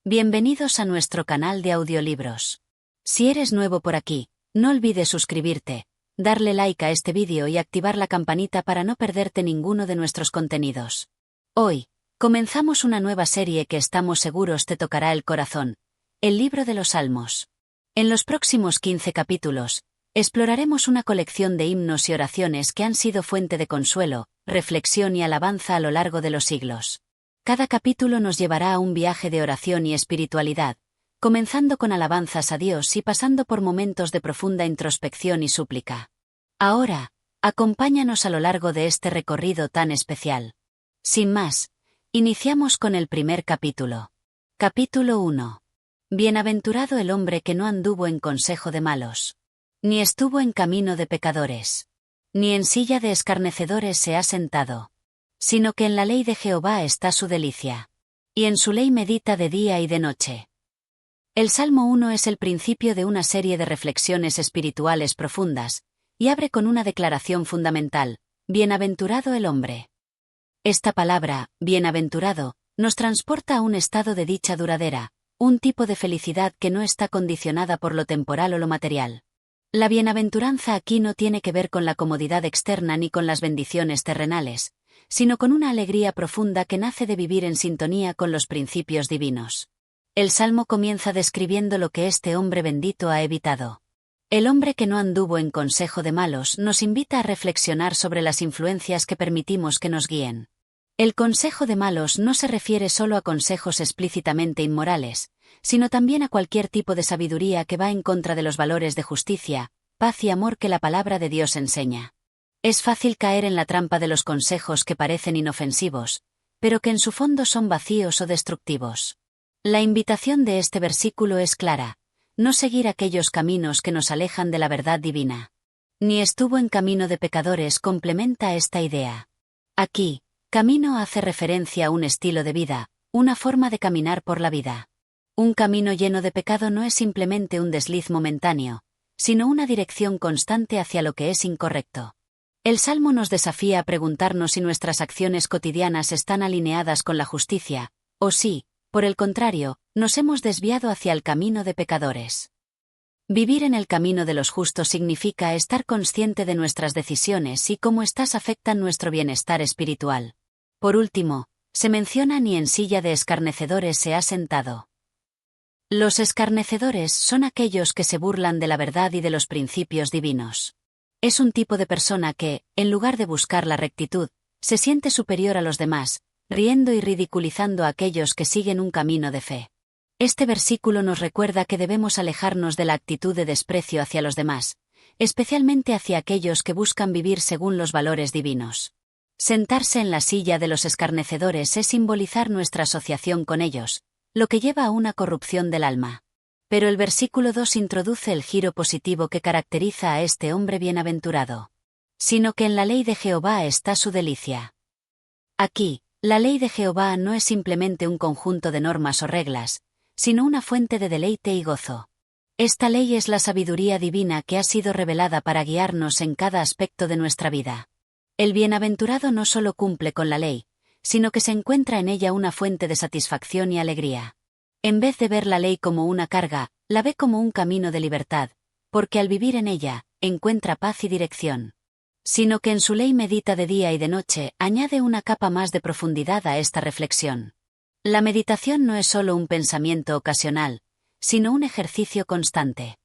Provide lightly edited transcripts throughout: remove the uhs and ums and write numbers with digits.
Bienvenidos a nuestro canal de audiolibros. Si eres nuevo por aquí, no olvides suscribirte, darle like a este vídeo y activar la campanita para no perderte ninguno de nuestros contenidos. Hoy, comenzamos una nueva serie que estamos seguros te tocará el corazón, el libro de los Salmos. En los próximos 15 capítulos, exploraremos una colección de himnos y oraciones que han sido fuente de consuelo, reflexión y alabanza a lo largo de los siglos. Cada capítulo nos llevará a un viaje de oración y espiritualidad, comenzando con alabanzas a Dios y pasando por momentos de profunda introspección y súplica. Ahora, acompáñanos a lo largo de este recorrido tan especial. Sin más, iniciamos con el primer capítulo. Capítulo 1. Bienaventurado el hombre que no anduvo en consejo de malos, ni estuvo en camino de pecadores, ni en silla de escarnecedores se ha sentado, sino que en la ley de Jehová está su delicia, y en su ley medita de día y de noche. El Salmo 1 es el principio de una serie de reflexiones espirituales profundas, y abre con una declaración fundamental: bienaventurado el hombre. Esta palabra, bienaventurado, nos transporta a un estado de dicha duradera, un tipo de felicidad que no está condicionada por lo temporal o lo material. La bienaventuranza aquí no tiene que ver con la comodidad externa ni con las bendiciones terrenales, sino con una alegría profunda que nace de vivir en sintonía con los principios divinos. El Salmo comienza describiendo lo que este hombre bendito ha evitado. El hombre que no anduvo en consejo de malos nos invita a reflexionar sobre las influencias que permitimos que nos guíen. El consejo de malos no se refiere solo a consejos explícitamente inmorales, sino también a cualquier tipo de sabiduría que va en contra de los valores de justicia, paz y amor que la palabra de Dios enseña. Es fácil caer en la trampa de los consejos que parecen inofensivos, pero que en su fondo son vacíos o destructivos. La invitación de este versículo es clara: no seguir aquellos caminos que nos alejan de la verdad divina. Ni estuvo en camino de pecadores complementa esta idea. Aquí, camino hace referencia a un estilo de vida, una forma de caminar por la vida. Un camino lleno de pecado no es simplemente un desliz momentáneo, sino una dirección constante hacia lo que es incorrecto. El Salmo nos desafía a preguntarnos si nuestras acciones cotidianas están alineadas con la justicia, o si, por el contrario, nos hemos desviado hacia el camino de pecadores. Vivir en el camino de los justos significa estar consciente de nuestras decisiones y cómo éstas afectan nuestro bienestar espiritual. Por último, se menciona: ni en silla de escarnecedores se ha sentado. Los escarnecedores son aquellos que se burlan de la verdad y de los principios divinos. Es un tipo de persona que, en lugar de buscar la rectitud, se siente superior a los demás, riendo y ridiculizando a aquellos que siguen un camino de fe. Este versículo nos recuerda que debemos alejarnos de la actitud de desprecio hacia los demás, especialmente hacia aquellos que buscan vivir según los valores divinos. Sentarse en la silla de los escarnecedores es simbolizar nuestra asociación con ellos, lo que lleva a una corrupción del alma. Pero el versículo 2 introduce el giro positivo que caracteriza a este hombre bienaventurado. Sino que en la ley de Jehová está su delicia. Aquí, la ley de Jehová no es simplemente un conjunto de normas o reglas, sino una fuente de deleite y gozo. Esta ley es la sabiduría divina que ha sido revelada para guiarnos en cada aspecto de nuestra vida. El bienaventurado no solo cumple con la ley, sino que se encuentra en ella una fuente de satisfacción y alegría. En vez de ver la ley como una carga, la ve como un camino de libertad, porque al vivir en ella, encuentra paz y dirección. Sino que en su ley medita de día y de noche, añade una capa más de profundidad a esta reflexión. La meditación no es solo un pensamiento ocasional, sino un ejercicio constante.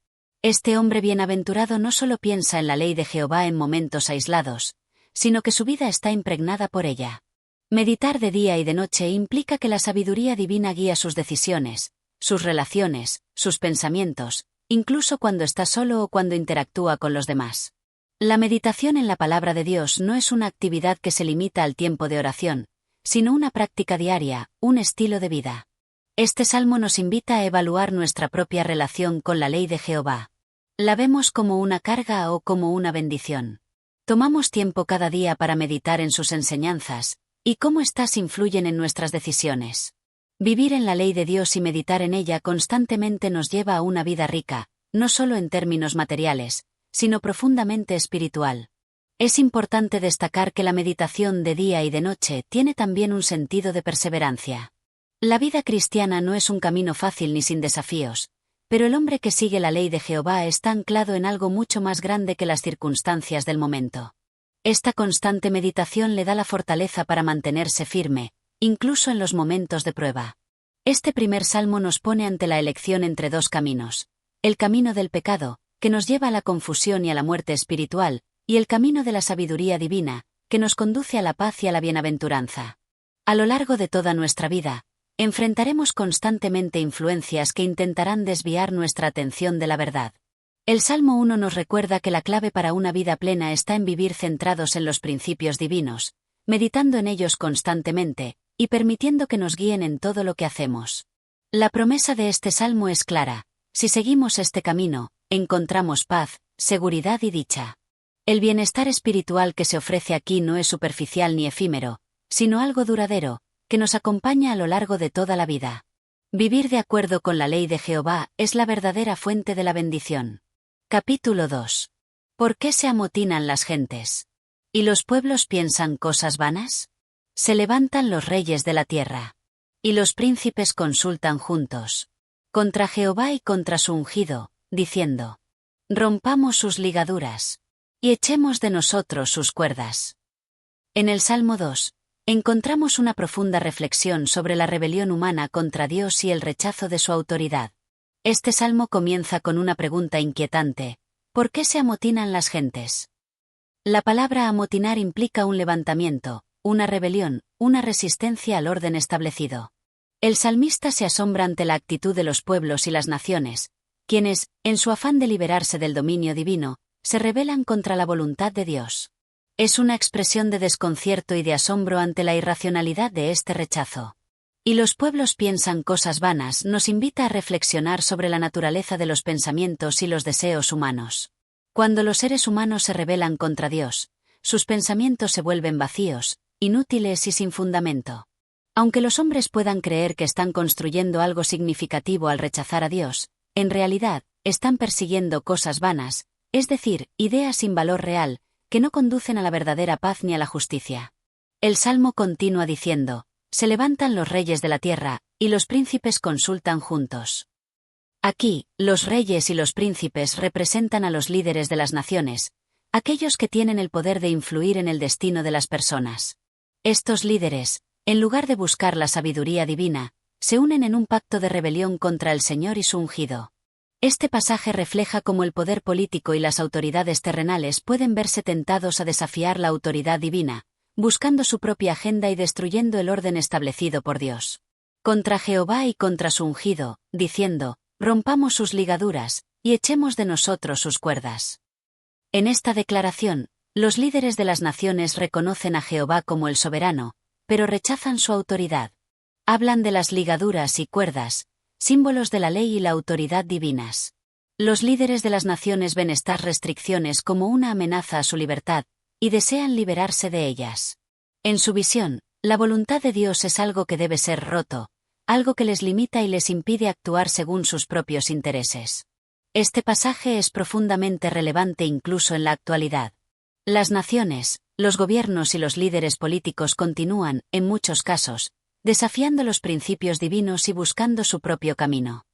Este hombre bienaventurado no solo piensa en la ley de Jehová en momentos aislados, sino que su vida está impregnada por ella. Meditar de día y de noche implica que la sabiduría divina guía sus decisiones, sus relaciones, sus pensamientos, incluso cuando está solo o cuando interactúa con los demás. La meditación en la palabra de Dios no es una actividad que se limita al tiempo de oración, sino una práctica diaria, un estilo de vida. Este salmo nos invita a evaluar nuestra propia relación con la ley de Jehová. ¿La vemos como una carga o como una bendición? ¿Tomamos tiempo cada día para meditar en sus enseñanzas? ¿Y cómo éstas influyen en nuestras decisiones? Vivir en la ley de Dios y meditar en ella constantemente nos lleva a una vida rica, no solo en términos materiales, sino profundamente espiritual. Es importante destacar que la meditación de día y de noche tiene también un sentido de perseverancia. La vida cristiana no es un camino fácil ni sin desafíos, pero el hombre que sigue la ley de Jehová está anclado en algo mucho más grande que las circunstancias del momento. Esta constante meditación le da la fortaleza para mantenerse firme, incluso en los momentos de prueba. Este primer salmo nos pone ante la elección entre dos caminos: el camino del pecado, que nos lleva a la confusión y a la muerte espiritual, y el camino de la sabiduría divina, que nos conduce a la paz y a la bienaventuranza. A lo largo de toda nuestra vida, enfrentaremos constantemente influencias que intentarán desviar nuestra atención de la verdad. El Salmo 1 nos recuerda que la clave para una vida plena está en vivir centrados en los principios divinos, meditando en ellos constantemente, y permitiendo que nos guíen en todo lo que hacemos. La promesa de este salmo es clara: si seguimos este camino, encontramos paz, seguridad y dicha. El bienestar espiritual que se ofrece aquí no es superficial ni efímero, sino algo duradero, que nos acompaña a lo largo de toda la vida. Vivir de acuerdo con la ley de Jehová es la verdadera fuente de la bendición. Capítulo 2. ¿Por qué se amotinan las gentes? ¿Y los pueblos piensan cosas vanas? Se levantan los reyes de la tierra. Y los príncipes consultan juntos contra Jehová y contra su ungido, diciendo: rompamos sus ligaduras, y echemos de nosotros sus cuerdas. En el Salmo 2, encontramos una profunda reflexión sobre la rebelión humana contra Dios y el rechazo de su autoridad. Este salmo comienza con una pregunta inquietante: ¿por qué se amotinan las gentes? La palabra amotinar implica un levantamiento, una rebelión, una resistencia al orden establecido. El salmista se asombra ante la actitud de los pueblos y las naciones, quienes, en su afán de liberarse del dominio divino, se rebelan contra la voluntad de Dios. Es una expresión de desconcierto y de asombro ante la irracionalidad de este rechazo. Y los pueblos piensan cosas vanas nos invita a reflexionar sobre la naturaleza de los pensamientos y los deseos humanos. Cuando los seres humanos se rebelan contra Dios, sus pensamientos se vuelven vacíos, inútiles y sin fundamento. Aunque los hombres puedan creer que están construyendo algo significativo al rechazar a Dios, en realidad, están persiguiendo cosas vanas, es decir, ideas sin valor real, que no conducen a la verdadera paz ni a la justicia. El Salmo continúa diciendo: se levantan los reyes de la tierra, y los príncipes consultan juntos. Aquí, los reyes y los príncipes representan a los líderes de las naciones, aquellos que tienen el poder de influir en el destino de las personas. Estos líderes, en lugar de buscar la sabiduría divina, se unen en un pacto de rebelión contra el Señor y su ungido. Este pasaje refleja cómo el poder político y las autoridades terrenales pueden verse tentados a desafiar la autoridad divina, buscando su propia agenda y destruyendo el orden establecido por Dios. Contra Jehová y contra su ungido, diciendo: rompamos sus ligaduras, y echemos de nosotros sus cuerdas. En esta declaración, los líderes de las naciones reconocen a Jehová como el soberano, pero rechazan su autoridad. Hablan de las ligaduras y cuerdas, símbolos de la ley y la autoridad divinas. Los líderes de las naciones ven estas restricciones como una amenaza a su libertad, y desean liberarse de ellas. En su visión, la voluntad de Dios es algo que debe ser roto, algo que les limita y les impide actuar según sus propios intereses. Este pasaje es profundamente relevante incluso en la actualidad. Las naciones, los gobiernos y los líderes políticos continúan, en muchos casos, desafiando los principios divinos y buscando su propio camino.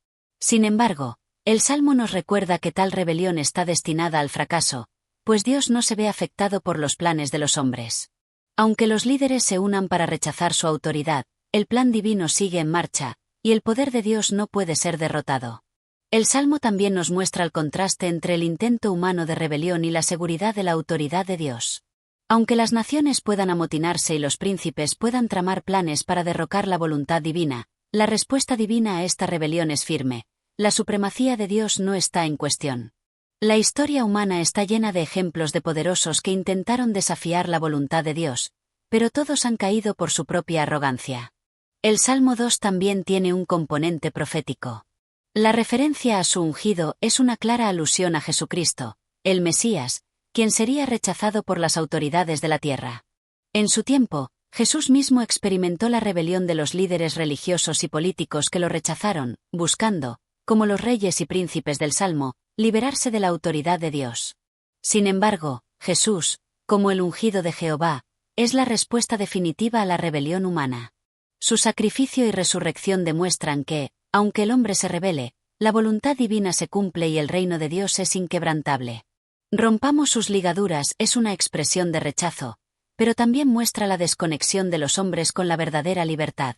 Sin embargo, el Salmo nos recuerda que tal rebelión está destinada al fracaso, pues Dios no se ve afectado por los planes de los hombres. Aunque los líderes se unan para rechazar su autoridad, el plan divino sigue en marcha, y el poder de Dios no puede ser derrotado. El Salmo también nos muestra el contraste entre el intento humano de rebelión y la seguridad de la autoridad de Dios. Aunque las naciones puedan amotinarse y los príncipes puedan tramar planes para derrocar la voluntad divina, la respuesta divina a esta rebelión es firme: la supremacía de Dios no está en cuestión. La historia humana está llena de ejemplos de poderosos que intentaron desafiar la voluntad de Dios, pero todos han caído por su propia arrogancia. El Salmo 2 también tiene un componente profético. La referencia a su ungido es una clara alusión a Jesucristo, el Mesías, quien sería rechazado por las autoridades de la tierra. En su tiempo, Jesús mismo experimentó la rebelión de los líderes religiosos y políticos que lo rechazaron, buscando, como los reyes y príncipes del Salmo, liberarse de la autoridad de Dios. Sin embargo, Jesús, como el ungido de Jehová, es la respuesta definitiva a la rebelión humana. Su sacrificio y resurrección demuestran que, aunque el hombre se rebele, la voluntad divina se cumple y el reino de Dios es inquebrantable. Rompamos sus ligaduras es una expresión de rechazo, pero también muestra la desconexión de los hombres con la verdadera libertad.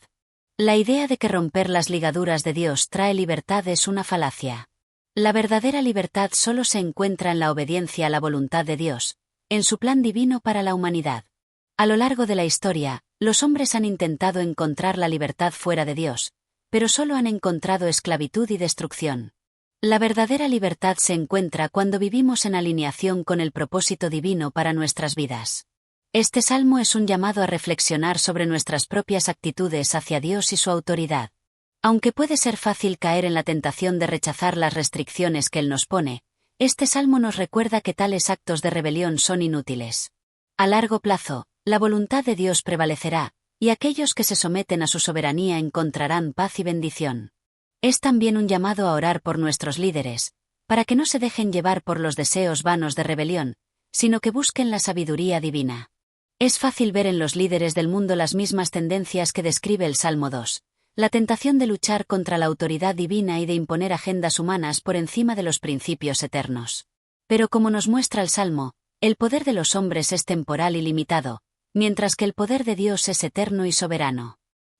La idea de que romper las ligaduras de Dios trae libertad es una falacia. La verdadera libertad solo se encuentra en la obediencia a la voluntad de Dios, en su plan divino para la humanidad. A lo largo de la historia, los hombres han intentado encontrar la libertad fuera de Dios, pero solo han encontrado esclavitud y destrucción. La verdadera libertad se encuentra cuando vivimos en alineación con el propósito divino para nuestras vidas. Este salmo es un llamado a reflexionar sobre nuestras propias actitudes hacia Dios y su autoridad. Aunque puede ser fácil caer en la tentación de rechazar las restricciones que Él nos pone, este salmo nos recuerda que tales actos de rebelión son inútiles. A largo plazo, la voluntad de Dios prevalecerá, y aquellos que se someten a su soberanía encontrarán paz y bendición. Es también un llamado a orar por nuestros líderes, para que no se dejen llevar por los deseos vanos de rebelión, sino que busquen la sabiduría divina. Es fácil ver en los líderes del mundo las mismas tendencias que describe el Salmo 2. La tentación de luchar contra la autoridad divina y de imponer agendas humanas por encima de los principios eternos. Pero como nos muestra el Salmo, el poder de los hombres es temporal y limitado, mientras que el poder de Dios es eterno y soberano.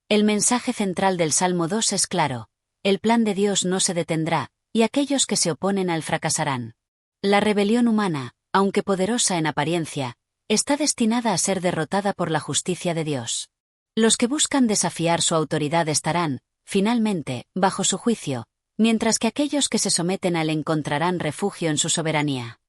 El mensaje central del Salmo 2 es claro: el plan de Dios no se detendrá, y aquellos que se oponen a él fracasarán. La rebelión humana, aunque poderosa en apariencia, está destinada a ser derrotada por la justicia de Dios. Los que buscan desafiar su autoridad estarán, finalmente, bajo su juicio, mientras que aquellos que se someten a él encontrarán refugio en su soberanía.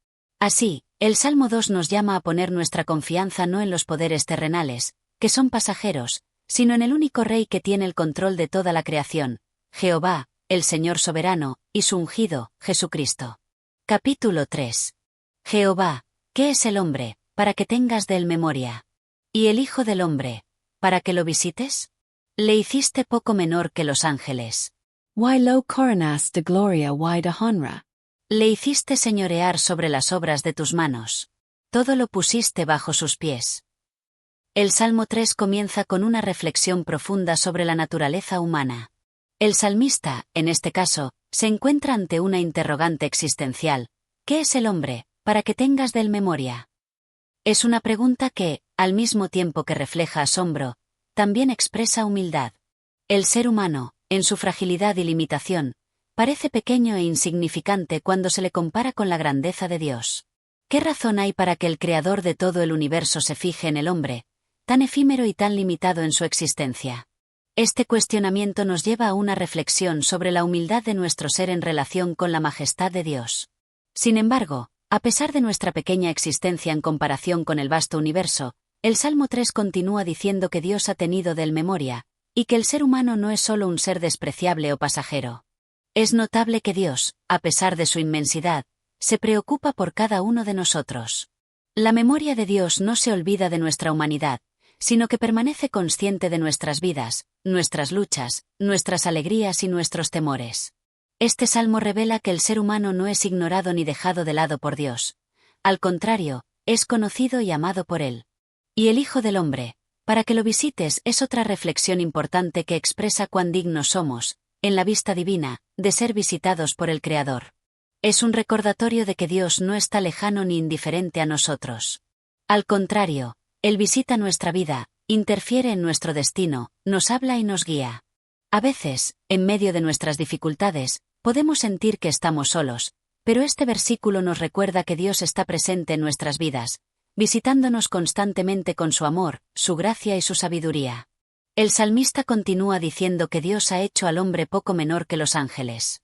Así, el Salmo 2 nos llama a poner nuestra confianza no en los poderes terrenales, que son pasajeros, sino en el único Rey que tiene el control de toda la creación, Jehová, el Señor soberano, y su ungido, Jesucristo. Capítulo 3. Jehová, ¿qué es el hombre, para que tengas de él memoria? Y el Hijo del hombre, ¿para que lo visites? Le hiciste poco menor que los ángeles. Why lo coronaste de gloria y de honra? Le hiciste señorear sobre las obras de tus manos. Todo lo pusiste bajo sus pies. El Salmo 3 comienza con una reflexión profunda sobre la naturaleza humana. El salmista, en este caso, se encuentra ante una interrogante existencial: ¿qué es el hombre, para que tengas de él memoria? Es una pregunta que, al mismo tiempo que refleja asombro, también expresa humildad. El ser humano, en su fragilidad y limitación, parece pequeño e insignificante cuando se le compara con la grandeza de Dios. ¿Qué razón hay para que el Creador de todo el universo se fije en el hombre, tan efímero y tan limitado en su existencia? Este cuestionamiento nos lleva a una reflexión sobre la humildad de nuestro ser en relación con la majestad de Dios. Sin embargo, a pesar de nuestra pequeña existencia en comparación con el vasto universo, el Salmo 3 continúa diciendo que Dios ha tenido de él memoria, y que el ser humano no es solo un ser despreciable o pasajero. Es notable que Dios, a pesar de su inmensidad, se preocupa por cada uno de nosotros. La memoria de Dios no se olvida de nuestra humanidad, sino que permanece consciente de nuestras vidas, nuestras luchas, nuestras alegrías y nuestros temores. Este salmo revela que el ser humano no es ignorado ni dejado de lado por Dios. Al contrario, es conocido y amado por Él. Y el Hijo del Hombre, para que lo visites, es otra reflexión importante que expresa cuán dignos somos, en la vista divina, de ser visitados por el Creador. Es un recordatorio de que Dios no está lejano ni indiferente a nosotros. Al contrario, Él visita nuestra vida, interfiere en nuestro destino, nos habla y nos guía. A veces, en medio de nuestras dificultades, podemos sentir que estamos solos, pero este versículo nos recuerda que Dios está presente en nuestras vidas, visitándonos constantemente con su amor, su gracia y su sabiduría. El salmista continúa diciendo que Dios ha hecho al hombre poco menor que los ángeles.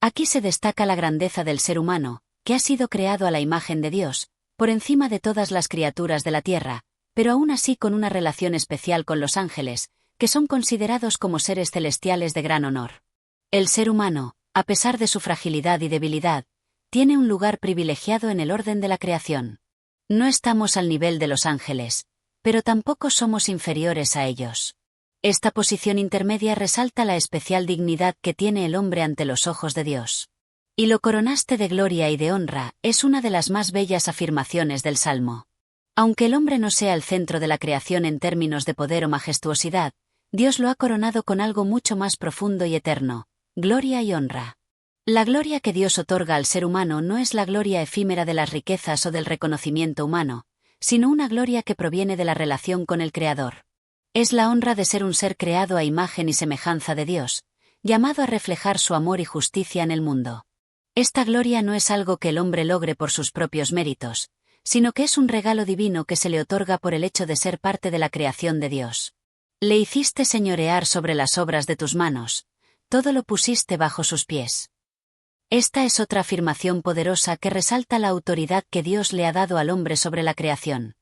Aquí se destaca la grandeza del ser humano, que ha sido creado a la imagen de Dios, por encima de todas las criaturas de la tierra, pero aún así con una relación especial con los ángeles, que son considerados como seres celestiales de gran honor. El ser humano, a pesar de su fragilidad y debilidad, tiene un lugar privilegiado en el orden de la creación. No estamos al nivel de los ángeles, pero tampoco somos inferiores a ellos. Esta posición intermedia resalta la especial dignidad que tiene el hombre ante los ojos de Dios. Y lo coronaste de gloria y de honra es una de las más bellas afirmaciones del Salmo. Aunque el hombre no sea el centro de la creación en términos de poder o majestuosidad, Dios lo ha coronado con algo mucho más profundo y eterno: gloria y honra. La gloria que Dios otorga al ser humano no es la gloria efímera de las riquezas o del reconocimiento humano, sino una gloria que proviene de la relación con el Creador. Es la honra de ser un ser creado a imagen y semejanza de Dios, llamado a reflejar su amor y justicia en el mundo. Esta gloria no es algo que el hombre logre por sus propios méritos, sino que es un regalo divino que se le otorga por el hecho de ser parte de la creación de Dios. Le hiciste señorear sobre las obras de tus manos, todo lo pusiste bajo sus pies. Esta es otra afirmación poderosa que resalta la autoridad que Dios le ha dado al hombre sobre la creación.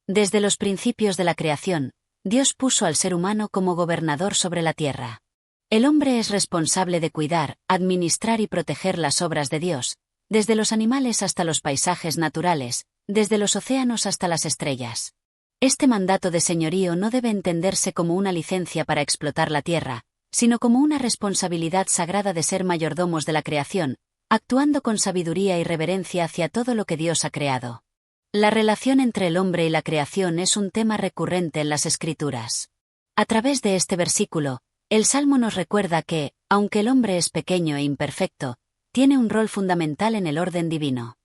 Desde los principios de la creación, Dios puso al ser humano como gobernador sobre la tierra. El hombre es responsable de cuidar, administrar y proteger las obras de Dios, desde los animales hasta los paisajes naturales, desde los océanos hasta las estrellas. Este mandato de señorío no debe entenderse como una licencia para explotar la tierra, sino como una responsabilidad sagrada de ser mayordomos de la creación, actuando con sabiduría y reverencia hacia todo lo que Dios ha creado. La relación entre el hombre y la creación es un tema recurrente en las Escrituras. A través de este versículo, el Salmo nos recuerda que, aunque el hombre es pequeño e imperfecto, tiene un rol fundamental en el orden divino.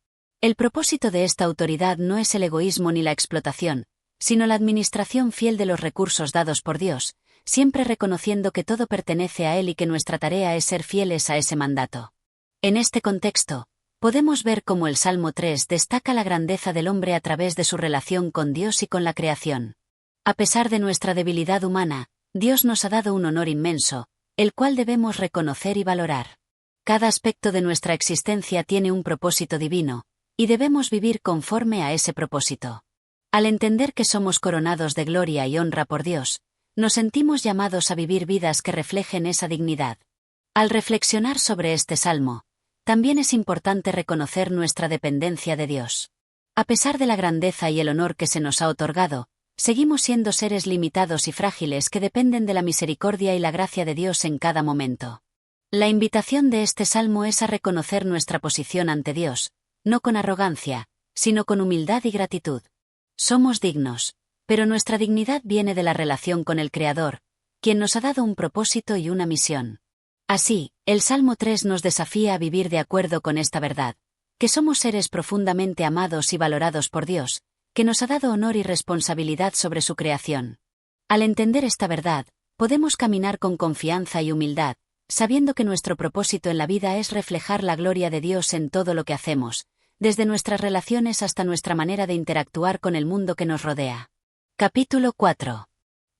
El propósito de esta autoridad no es el egoísmo ni la explotación, sino la administración fiel de los recursos dados por Dios, siempre reconociendo que todo pertenece a Él y que nuestra tarea es ser fieles a ese mandato. En este contexto, podemos ver cómo el Salmo 3 destaca la grandeza del hombre a través de su relación con Dios y con la creación. A pesar de nuestra debilidad humana, Dios nos ha dado un honor inmenso, el cual debemos reconocer y valorar. Cada aspecto de nuestra existencia tiene un propósito divino, y debemos vivir conforme a ese propósito. Al entender que somos coronados de gloria y honra por Dios, nos sentimos llamados a vivir vidas que reflejen esa dignidad. Al reflexionar sobre este salmo, también es importante reconocer nuestra dependencia de Dios. A pesar de la grandeza y el honor que se nos ha otorgado, seguimos siendo seres limitados y frágiles que dependen de la misericordia y la gracia de Dios en cada momento. La invitación de este salmo es a reconocer nuestra posición ante Dios, no con arrogancia, sino con humildad y gratitud. Somos dignos, pero nuestra dignidad viene de la relación con el Creador, quien nos ha dado un propósito y una misión. Así, el Salmo 3 nos desafía a vivir de acuerdo con esta verdad, que somos seres profundamente amados y valorados por Dios, que nos ha dado honor y responsabilidad sobre su creación. Al entender esta verdad, podemos caminar con confianza y humildad, sabiendo que nuestro propósito en la vida es reflejar la gloria de Dios en todo lo que hacemos, desde nuestras relaciones hasta nuestra manera de interactuar con el mundo que nos rodea. Capítulo 4.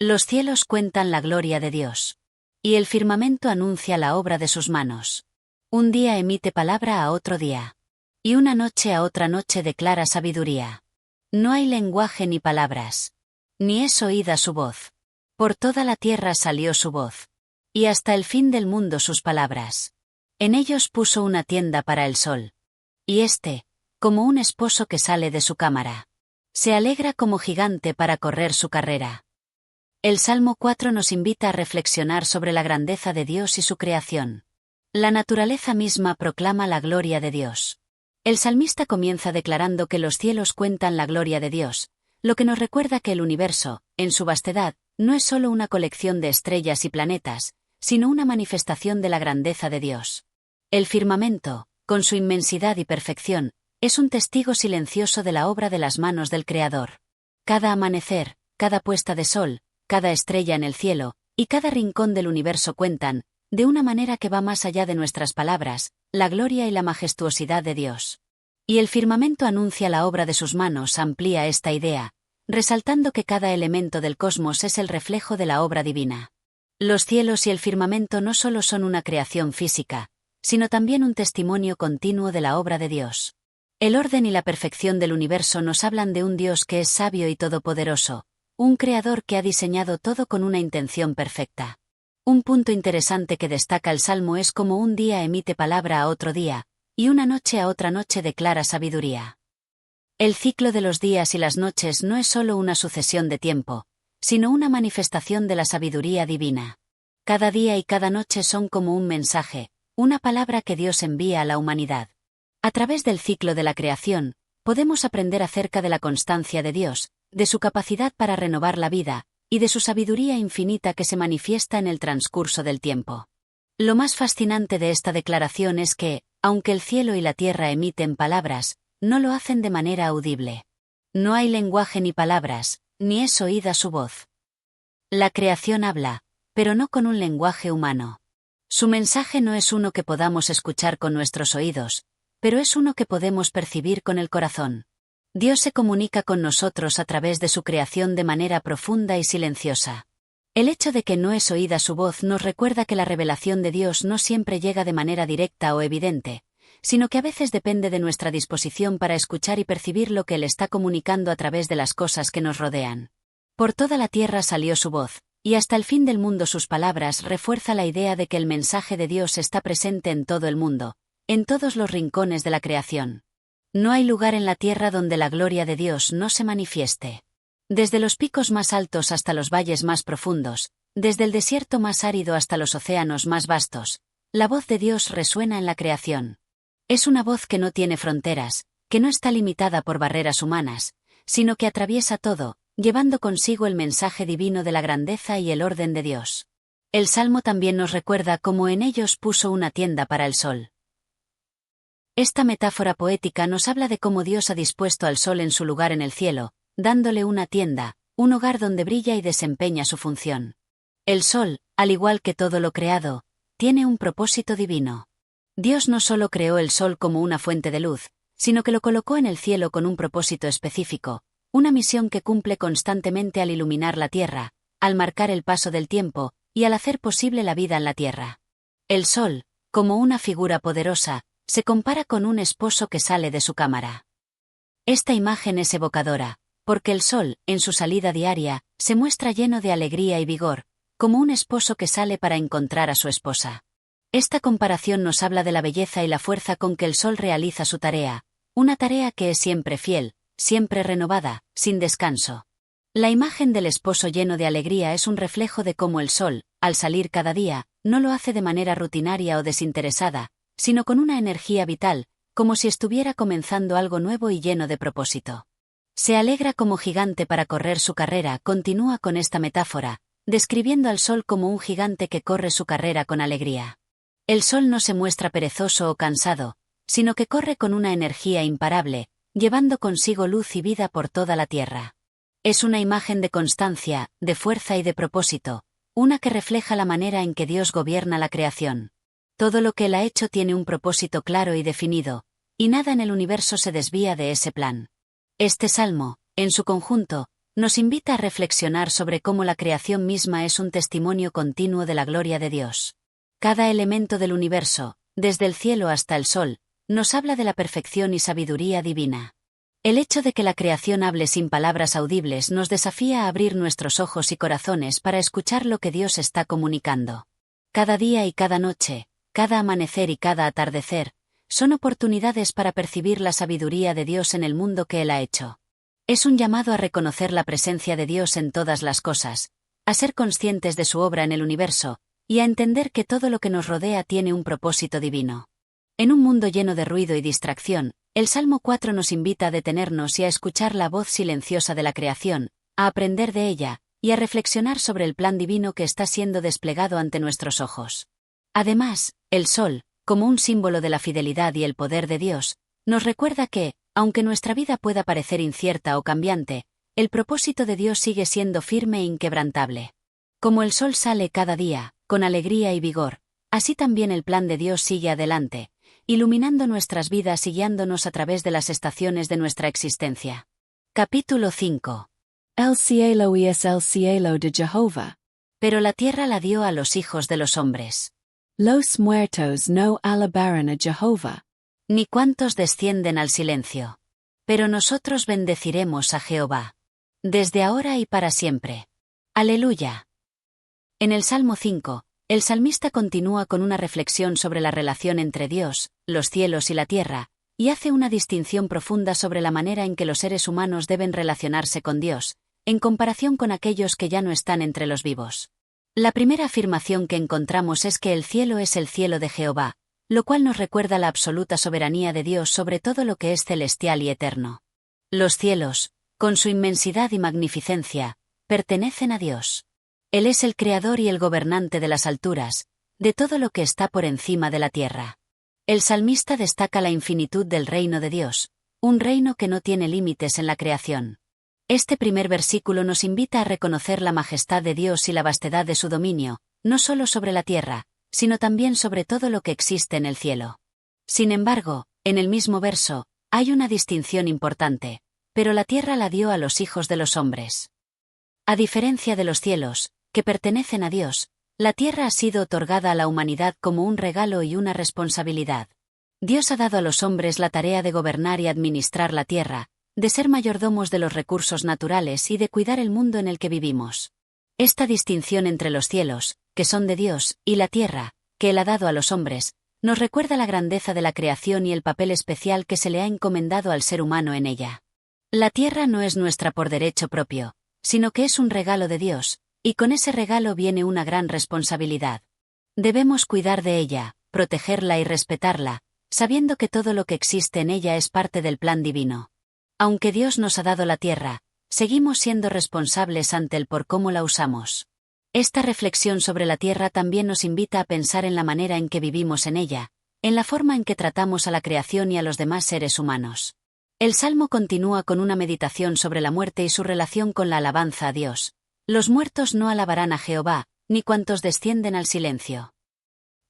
Los cielos cuentan la gloria de Dios. Y el firmamento anuncia la obra de sus manos. Un día emite palabra a otro día. Y una noche a otra noche declara sabiduría. No hay lenguaje ni palabras. Ni es oída su voz. Por toda la tierra salió su voz. Y hasta el fin del mundo sus palabras. En ellos puso una tienda para el sol. Y como un esposo que sale de su cámara, se alegra como gigante para correr su carrera. El Salmo 4 nos invita a reflexionar sobre la grandeza de Dios y su creación. La naturaleza misma proclama la gloria de Dios. El salmista comienza declarando que los cielos cuentan la gloria de Dios, lo que nos recuerda que el universo, en su vastedad, no es solo una colección de estrellas y planetas, sino una manifestación de la grandeza de Dios. El firmamento, con su inmensidad y perfección, es un testigo silencioso de la obra de las manos del Creador. Cada amanecer, cada puesta de sol, cada estrella en el cielo, y cada rincón del universo cuentan, de una manera que va más allá de nuestras palabras, la gloria y la majestuosidad de Dios. Y el firmamento anuncia la obra de sus manos, amplía esta idea, resaltando que cada elemento del cosmos es el reflejo de la obra divina. Los cielos y el firmamento no solo son una creación física, sino también un testimonio continuo de la obra de Dios. El orden y la perfección del universo nos hablan de un Dios que es sabio y todopoderoso, un creador que ha diseñado todo con una intención perfecta. Un punto interesante que destaca el Salmo es cómo un día emite palabra a otro día, y una noche a otra noche declara sabiduría. El ciclo de los días y las noches no es solo una sucesión de tiempo, sino una manifestación de la sabiduría divina. Cada día y cada noche son como un mensaje, una palabra que Dios envía a la humanidad. A través del ciclo de la creación, podemos aprender acerca de la constancia de Dios, de su capacidad para renovar la vida, y de su sabiduría infinita que se manifiesta en el transcurso del tiempo. Lo más fascinante de esta declaración es que, aunque el cielo y la tierra emiten palabras, no lo hacen de manera audible. No hay lenguaje ni palabras, ni es oída su voz. La creación habla, pero no con un lenguaje humano. Su mensaje no es uno que podamos escuchar con nuestros oídos, pero es uno que podemos percibir con el corazón. Dios se comunica con nosotros a través de su creación de manera profunda y silenciosa. El hecho de que no es oída su voz nos recuerda que la revelación de Dios no siempre llega de manera directa o evidente, sino que a veces depende de nuestra disposición para escuchar y percibir lo que Él está comunicando a través de las cosas que nos rodean. Por toda la tierra salió su voz, y hasta el fin del mundo sus palabras refuerza la idea de que el mensaje de Dios está presente en todo el mundo, en todos los rincones de la creación. No hay lugar en la tierra donde la gloria de Dios no se manifieste. Desde los picos más altos hasta los valles más profundos, desde el desierto más árido hasta los océanos más vastos, la voz de Dios resuena en la creación. Es una voz que no tiene fronteras, que no está limitada por barreras humanas, sino que atraviesa todo, llevando consigo el mensaje divino de la grandeza y el orden de Dios. El Salmo también nos recuerda cómo en ellos puso una tienda para el sol. Esta metáfora poética nos habla de cómo Dios ha dispuesto al sol en su lugar en el cielo, dándole una tienda, un hogar donde brilla y desempeña su función. El sol, al igual que todo lo creado, tiene un propósito divino. Dios no solo creó el sol como una fuente de luz, sino que lo colocó en el cielo con un propósito específico, una misión que cumple constantemente al iluminar la tierra, al marcar el paso del tiempo, y al hacer posible la vida en la tierra. El sol, como una figura poderosa, se compara con un esposo que sale de su cámara. Esta imagen es evocadora, porque el sol, en su salida diaria, se muestra lleno de alegría y vigor, como un esposo que sale para encontrar a su esposa. Esta comparación nos habla de la belleza y la fuerza con que el sol realiza su tarea, una tarea que es siempre fiel, siempre renovada, sin descanso. La imagen del esposo lleno de alegría es un reflejo de cómo el sol, al salir cada día, no lo hace de manera rutinaria o desinteresada, sino con una energía vital, como si estuviera comenzando algo nuevo y lleno de propósito. Se alegra como gigante para correr su carrera, continúa con esta metáfora, describiendo al sol como un gigante que corre su carrera con alegría. El sol no se muestra perezoso o cansado, sino que corre con una energía imparable, llevando consigo luz y vida por toda la tierra. Es una imagen de constancia, de fuerza y de propósito, una que refleja la manera en que Dios gobierna la creación. Todo lo que Él ha hecho tiene un propósito claro y definido, y nada en el universo se desvía de ese plan. Este salmo, en su conjunto, nos invita a reflexionar sobre cómo la creación misma es un testimonio continuo de la gloria de Dios. Cada elemento del universo, desde el cielo hasta el sol, nos habla de la perfección y sabiduría divina. El hecho de que la creación hable sin palabras audibles nos desafía a abrir nuestros ojos y corazones para escuchar lo que Dios está comunicando. Cada día y cada noche, cada amanecer y cada atardecer, son oportunidades para percibir la sabiduría de Dios en el mundo que Él ha hecho. Es un llamado a reconocer la presencia de Dios en todas las cosas, a ser conscientes de su obra en el universo, y a entender que todo lo que nos rodea tiene un propósito divino. En un mundo lleno de ruido y distracción, el Salmo 4 nos invita a detenernos y a escuchar la voz silenciosa de la creación, a aprender de ella, y a reflexionar sobre el plan divino que está siendo desplegado ante nuestros ojos. Además, el sol, como un símbolo de la fidelidad y el poder de Dios, nos recuerda que, aunque nuestra vida pueda parecer incierta o cambiante, el propósito de Dios sigue siendo firme e inquebrantable. Como el sol sale cada día, con alegría y vigor, así también el plan de Dios sigue adelante, iluminando nuestras vidas y guiándonos a través de las estaciones de nuestra existencia. Capítulo 5. El cielo y es el cielo de Jehová. Pero la tierra la dio a los hijos de los hombres. Los muertos no alabaron a Jehová. Ni cuantos descienden al silencio. Pero nosotros bendeciremos a Jehová. Desde ahora y para siempre. Aleluya. En el Salmo 5, el salmista continúa con una reflexión sobre la relación entre Dios, los cielos y la tierra, y hace una distinción profunda sobre la manera en que los seres humanos deben relacionarse con Dios, en comparación con aquellos que ya no están entre los vivos. La primera afirmación que encontramos es que el cielo es el cielo de Jehová, lo cual nos recuerda la absoluta soberanía de Dios sobre todo lo que es celestial y eterno. Los cielos, con su inmensidad y magnificencia, pertenecen a Dios. Él es el creador y el gobernante de las alturas, de todo lo que está por encima de la tierra. El salmista destaca la infinitud del reino de Dios, un reino que no tiene límites en la creación. Este primer versículo nos invita a reconocer la majestad de Dios y la vastedad de su dominio, no solo sobre la tierra, sino también sobre todo lo que existe en el cielo. Sin embargo, en el mismo verso, hay una distinción importante, pero la tierra la dio a los hijos de los hombres. A diferencia de los cielos, que pertenecen a Dios, la tierra ha sido otorgada a la humanidad como un regalo y una responsabilidad. Dios ha dado a los hombres la tarea de gobernar y administrar la tierra, de ser mayordomos de los recursos naturales y de cuidar el mundo en el que vivimos. Esta distinción entre los cielos, que son de Dios, y la tierra, que Él ha dado a los hombres, nos recuerda la grandeza de la creación y el papel especial que se le ha encomendado al ser humano en ella. La tierra no es nuestra por derecho propio, sino que es un regalo de Dios, y con ese regalo viene una gran responsabilidad. Debemos cuidar de ella, protegerla y respetarla, sabiendo que todo lo que existe en ella es parte del plan divino. Aunque Dios nos ha dado la tierra, seguimos siendo responsables ante Él por cómo la usamos. Esta reflexión sobre la tierra también nos invita a pensar en la manera en que vivimos en ella, en la forma en que tratamos a la creación y a los demás seres humanos. El Salmo continúa con una meditación sobre la muerte y su relación con la alabanza a Dios. Los muertos no alabarán a Jehová, ni cuantos descienden al silencio.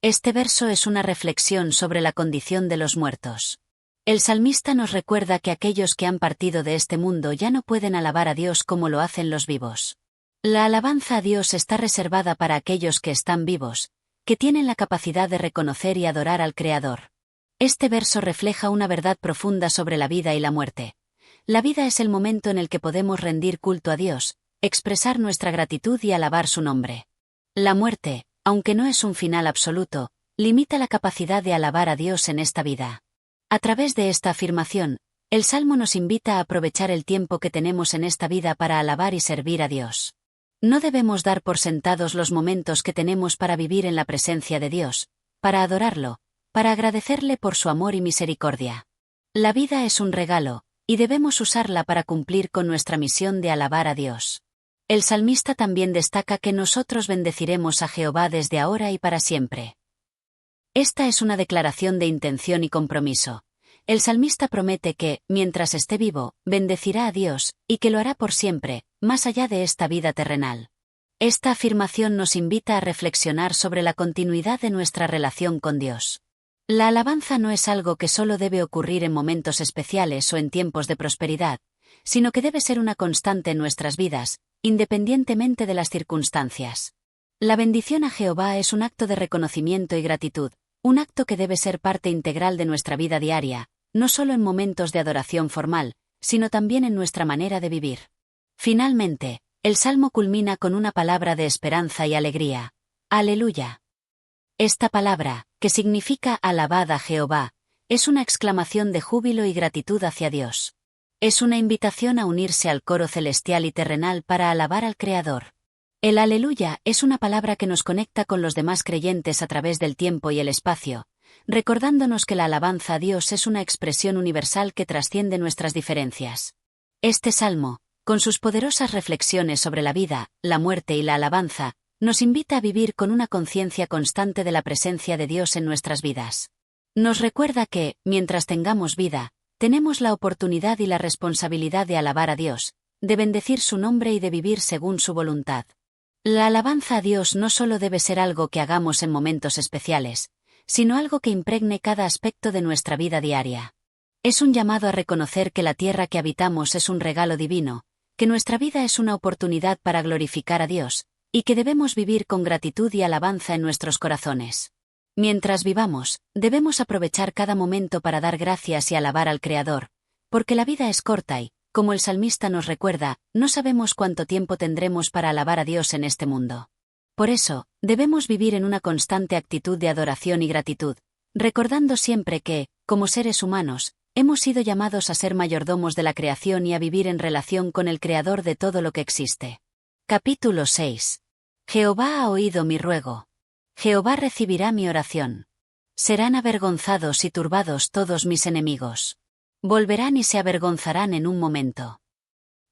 Este verso es una reflexión sobre la condición de los muertos. El salmista nos recuerda que aquellos que han partido de este mundo ya no pueden alabar a Dios como lo hacen los vivos. La alabanza a Dios está reservada para aquellos que están vivos, que tienen la capacidad de reconocer y adorar al Creador. Este verso refleja una verdad profunda sobre la vida y la muerte. La vida es el momento en el que podemos rendir culto a Dios, expresar nuestra gratitud y alabar su nombre. La muerte, aunque no es un final absoluto, limita la capacidad de alabar a Dios en esta vida. A través de esta afirmación, el Salmo nos invita a aprovechar el tiempo que tenemos en esta vida para alabar y servir a Dios. No debemos dar por sentados los momentos que tenemos para vivir en la presencia de Dios, para adorarlo, para agradecerle por su amor y misericordia. La vida es un regalo, y debemos usarla para cumplir con nuestra misión de alabar a Dios. El salmista también destaca que nosotros bendeciremos a Jehová desde ahora y para siempre. Esta es una declaración de intención y compromiso. El salmista promete que, mientras esté vivo, bendecirá a Dios, y que lo hará por siempre, más allá de esta vida terrenal. Esta afirmación nos invita a reflexionar sobre la continuidad de nuestra relación con Dios. La alabanza no es algo que solo debe ocurrir en momentos especiales o en tiempos de prosperidad, sino que debe ser una constante en nuestras vidas, independientemente de las circunstancias. La bendición a Jehová es un acto de reconocimiento y gratitud, un acto que debe ser parte integral de nuestra vida diaria, no solo en momentos de adoración formal, sino también en nuestra manera de vivir. Finalmente, el Salmo culmina con una palabra de esperanza y alegría. Aleluya. Esta palabra, que significa alabad a Jehová, es una exclamación de júbilo y gratitud hacia Dios. Es una invitación a unirse al coro celestial y terrenal para alabar al Creador. El aleluya es una palabra que nos conecta con los demás creyentes a través del tiempo y el espacio, recordándonos que la alabanza a Dios es una expresión universal que trasciende nuestras diferencias. Este salmo, con sus poderosas reflexiones sobre la vida, la muerte y la alabanza, nos invita a vivir con una conciencia constante de la presencia de Dios en nuestras vidas. Nos recuerda que, mientras tengamos vida, tenemos la oportunidad y la responsabilidad de alabar a Dios, de bendecir su nombre y de vivir según su voluntad. La alabanza a Dios no solo debe ser algo que hagamos en momentos especiales, sino algo que impregne cada aspecto de nuestra vida diaria. Es un llamado a reconocer que la tierra que habitamos es un regalo divino, que nuestra vida es una oportunidad para glorificar a Dios, y que debemos vivir con gratitud y alabanza en nuestros corazones. Mientras vivamos, debemos aprovechar cada momento para dar gracias y alabar al Creador, porque la vida es corta y, como el salmista nos recuerda, no sabemos cuánto tiempo tendremos para alabar a Dios en este mundo. Por eso, debemos vivir en una constante actitud de adoración y gratitud, recordando siempre que, como seres humanos, hemos sido llamados a ser mayordomos de la creación y a vivir en relación con el Creador de todo lo que existe. Capítulo 6. Jehová ha oído mi ruego. Jehová recibirá mi oración. Serán avergonzados y turbados todos mis enemigos. Volverán y se avergonzarán en un momento.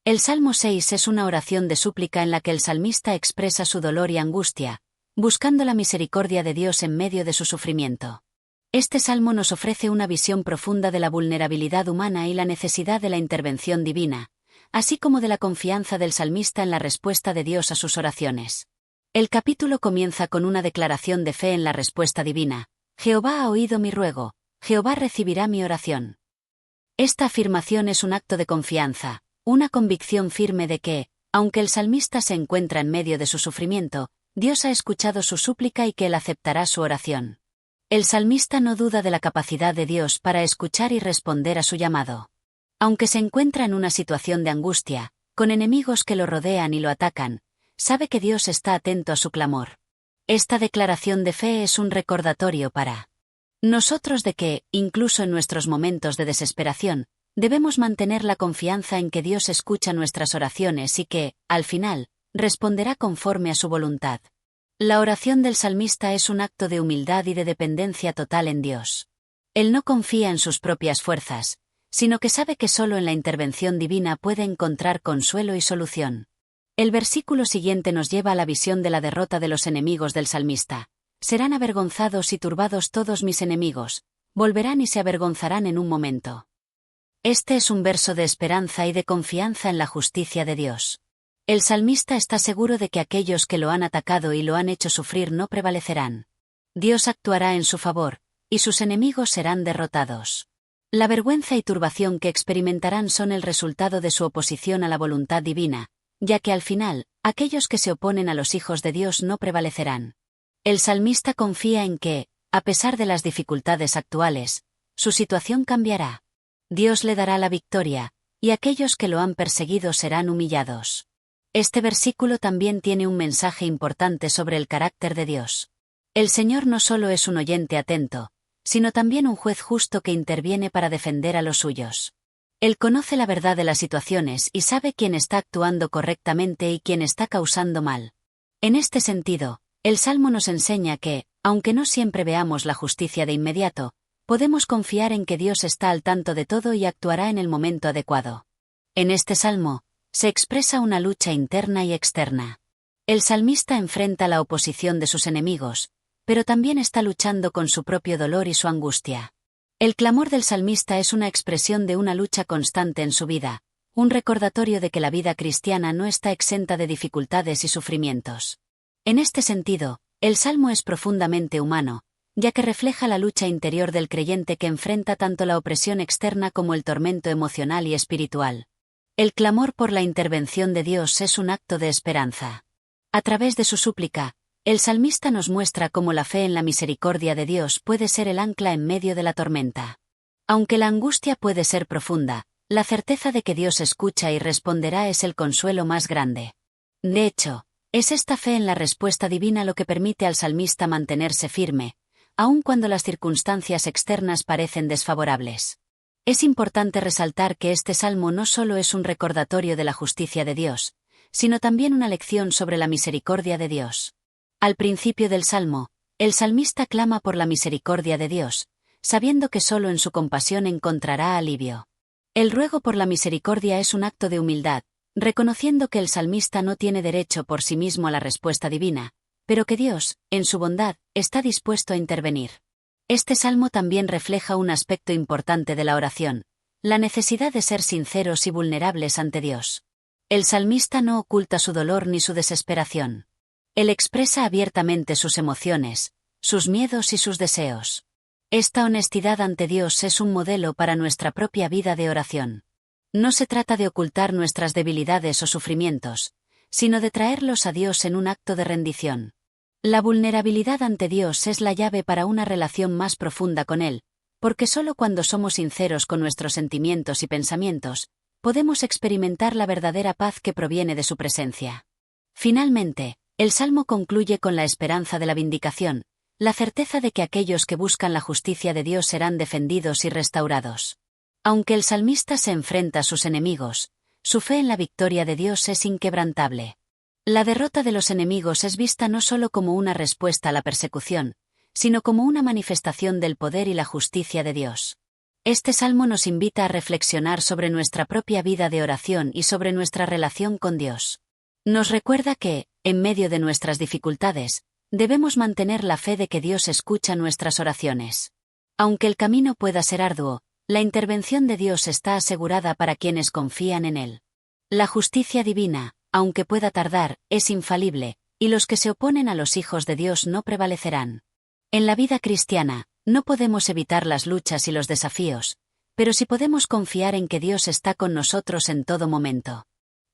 El Salmo 6 es una oración de súplica en la que el salmista expresa su dolor y angustia, buscando la misericordia de Dios en medio de su sufrimiento. Este salmo nos ofrece una visión profunda de la vulnerabilidad humana y la necesidad de la intervención divina, así como de la confianza del salmista en la respuesta de Dios a sus oraciones. El capítulo comienza con una declaración de fe en la respuesta divina. Jehová ha oído mi ruego, Jehová recibirá mi oración. Esta afirmación es un acto de confianza, una convicción firme de que, aunque el salmista se encuentra en medio de su sufrimiento, Dios ha escuchado su súplica y que Él aceptará su oración. El salmista no duda de la capacidad de Dios para escuchar y responder a su llamado. Aunque se encuentra en una situación de angustia, con enemigos que lo rodean y lo atacan, sabe que Dios está atento a su clamor. Esta declaración de fe es un recordatorio para nosotros de que, incluso en nuestros momentos de desesperación, debemos mantener la confianza en que Dios escucha nuestras oraciones y que, al final, responderá conforme a su voluntad. La oración del salmista es un acto de humildad y de dependencia total en Dios. Él no confía en sus propias fuerzas, sino que sabe que solo en la intervención divina puede encontrar consuelo y solución. El versículo siguiente nos lleva a la visión de la derrota de los enemigos del salmista. Serán avergonzados y turbados todos mis enemigos, volverán y se avergonzarán en un momento. Este es un verso de esperanza y de confianza en la justicia de Dios. El salmista está seguro de que aquellos que lo han atacado y lo han hecho sufrir no prevalecerán. Dios actuará en su favor, y sus enemigos serán derrotados. La vergüenza y turbación que experimentarán son el resultado de su oposición a la voluntad divina, ya que al final, aquellos que se oponen a los hijos de Dios no prevalecerán. El salmista confía en que, a pesar de las dificultades actuales, su situación cambiará. Dios le dará la victoria, y aquellos que lo han perseguido serán humillados. Este versículo también tiene un mensaje importante sobre el carácter de Dios. El Señor no solo es un oyente atento, sino también un juez justo que interviene para defender a los suyos. Él conoce la verdad de las situaciones y sabe quién está actuando correctamente y quién está causando mal. En este sentido, el Salmo nos enseña que, aunque no siempre veamos la justicia de inmediato, podemos confiar en que Dios está al tanto de todo y actuará en el momento adecuado. En este Salmo, se expresa una lucha interna y externa. El salmista enfrenta la oposición de sus enemigos, pero también está luchando con su propio dolor y su angustia. El clamor del salmista es una expresión de una lucha constante en su vida, un recordatorio de que la vida cristiana no está exenta de dificultades y sufrimientos. En este sentido, el Salmo es profundamente humano, ya que refleja la lucha interior del creyente que enfrenta tanto la opresión externa como el tormento emocional y espiritual. El clamor por la intervención de Dios es un acto de esperanza. A través de su súplica, el salmista nos muestra cómo la fe en la misericordia de Dios puede ser el ancla en medio de la tormenta. Aunque la angustia puede ser profunda, la certeza de que Dios escucha y responderá es el consuelo más grande. De hecho, es esta fe en la respuesta divina lo que permite al salmista mantenerse firme, aun cuando las circunstancias externas parecen desfavorables. Es importante resaltar que este salmo no solo es un recordatorio de la justicia de Dios, sino también una lección sobre la misericordia de Dios. Al principio del salmo, el salmista clama por la misericordia de Dios, sabiendo que solo en su compasión encontrará alivio. El ruego por la misericordia es un acto de humildad, reconociendo que el salmista no tiene derecho por sí mismo a la respuesta divina, pero que Dios, en su bondad, está dispuesto a intervenir. Este salmo también refleja un aspecto importante de la oración, la necesidad de ser sinceros y vulnerables ante Dios. El salmista no oculta su dolor ni su desesperación. Él expresa abiertamente sus emociones, sus miedos y sus deseos. Esta honestidad ante Dios es un modelo para nuestra propia vida de oración. No se trata de ocultar nuestras debilidades o sufrimientos, sino de traerlos a Dios en un acto de rendición. La vulnerabilidad ante Dios es la llave para una relación más profunda con Él, porque solo cuando somos sinceros con nuestros sentimientos y pensamientos, podemos experimentar la verdadera paz que proviene de su presencia. Finalmente, el Salmo concluye con la esperanza de la vindicación, la certeza de que aquellos que buscan la justicia de Dios serán defendidos y restaurados. Aunque el salmista se enfrenta a sus enemigos, su fe en la victoria de Dios es inquebrantable. La derrota de los enemigos es vista no solo como una respuesta a la persecución, sino como una manifestación del poder y la justicia de Dios. Este salmo nos invita a reflexionar sobre nuestra propia vida de oración y sobre nuestra relación con Dios. Nos recuerda que, en medio de nuestras dificultades, debemos mantener la fe de que Dios escucha nuestras oraciones. Aunque el camino pueda ser arduo, la intervención de Dios está asegurada para quienes confían en Él. La justicia divina, aunque pueda tardar, es infalible, y los que se oponen a los hijos de Dios no prevalecerán. En la vida cristiana, no podemos evitar las luchas y los desafíos, pero sí podemos confiar en que Dios está con nosotros en todo momento.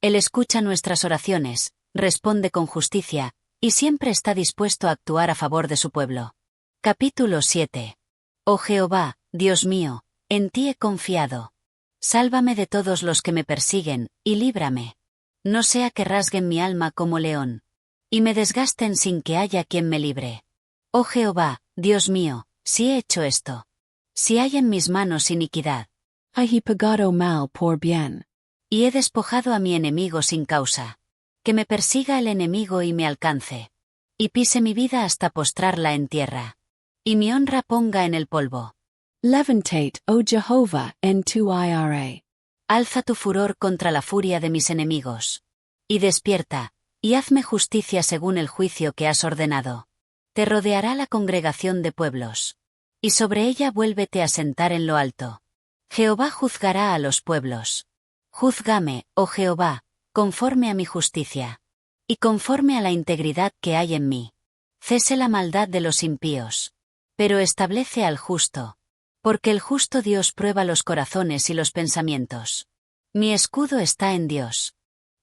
Él escucha nuestras oraciones, responde con justicia, y siempre está dispuesto a actuar a favor de su pueblo. Capítulo 7. Oh Jehová, Dios mío, en ti he confiado. Sálvame de todos los que me persiguen, y líbrame. No sea que rasguen mi alma como león, y me desgasten sin que haya quien me libre. Oh Jehová, Dios mío, si he hecho esto. Si hay en mis manos iniquidad. He pagado mal por bien. Y he despojado a mi enemigo sin causa. Que me persiga el enemigo y me alcance. Y pise mi vida hasta postrarla en tierra. Y mi honra ponga en el polvo. Levantate, oh Jehovah, en tu ira. Alza tu furor contra la furia de mis enemigos. Y despierta, y hazme justicia según el juicio que has ordenado. Te rodeará la congregación de pueblos. Y sobre ella vuélvete a sentar en lo alto. Jehová juzgará a los pueblos. Júzgame, oh Jehová, conforme a mi justicia. Y conforme a la integridad que hay en mí. Cese la maldad de los impíos. Pero establece al justo. Porque el justo Dios prueba los corazones y los pensamientos. Mi escudo está en Dios.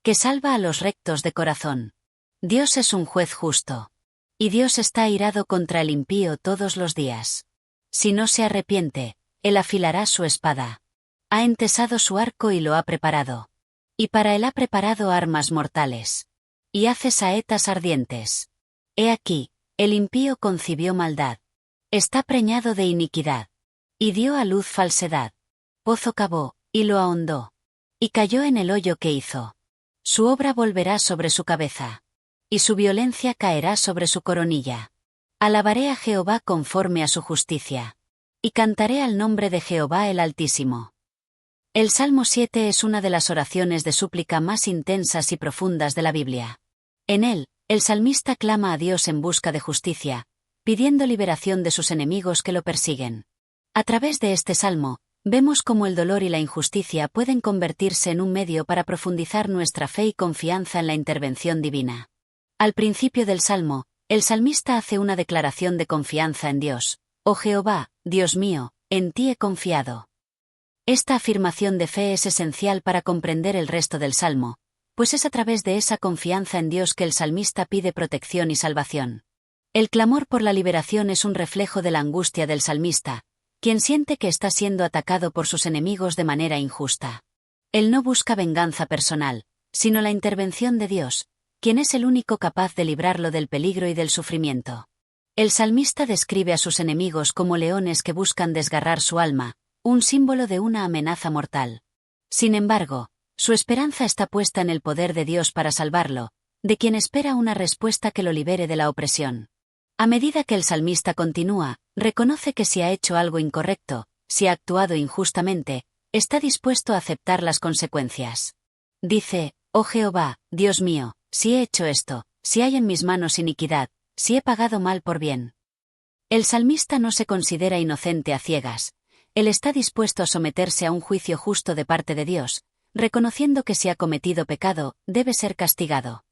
Que salva a los rectos de corazón. Dios es un juez justo. Y Dios está airado contra el impío todos los días. Si no se arrepiente, él afilará su espada. Ha entesado su arco y lo ha preparado. Y para él ha preparado armas mortales. Y hace saetas ardientes. He aquí, el impío concibió maldad. Está preñado de iniquidad. Y dio a luz falsedad. Pozo cavó, y lo ahondó. Y cayó en el hoyo que hizo. Su obra volverá sobre su cabeza. Y su violencia caerá sobre su coronilla. Alabaré a Jehová conforme a su justicia. Y cantaré al nombre de Jehová el Altísimo. El Salmo 7 es una de las oraciones de súplica más intensas y profundas de la Biblia. En él, el salmista clama a Dios en busca de justicia, pidiendo liberación de sus enemigos que lo persiguen. A través de este salmo, vemos cómo el dolor y la injusticia pueden convertirse en un medio para profundizar nuestra fe y confianza en la intervención divina. Al principio del salmo, el salmista hace una declaración de confianza en Dios. Oh Jehová, Dios mío, en ti he confiado. Esta afirmación de fe es esencial para comprender el resto del salmo, pues es a través de esa confianza en Dios que el salmista pide protección y salvación. El clamor por la liberación es un reflejo de la angustia del salmista, quien siente que está siendo atacado por sus enemigos de manera injusta. Él no busca venganza personal, sino la intervención de Dios, quien es el único capaz de librarlo del peligro y del sufrimiento. El salmista describe a sus enemigos como leones que buscan desgarrar su alma, un símbolo de una amenaza mortal. Sin embargo, su esperanza está puesta en el poder de Dios para salvarlo, de quien espera una respuesta que lo libere de la opresión. A medida que el salmista continúa, reconoce que si ha hecho algo incorrecto, si ha actuado injustamente, está dispuesto a aceptar las consecuencias. Dice, oh Jehová, Dios mío, si he hecho esto, si hay en mis manos iniquidad, si he pagado mal por bien. El salmista no se considera inocente a ciegas. Él está dispuesto a someterse a un juicio justo de parte de Dios, reconociendo que si ha cometido pecado, debe ser castigado.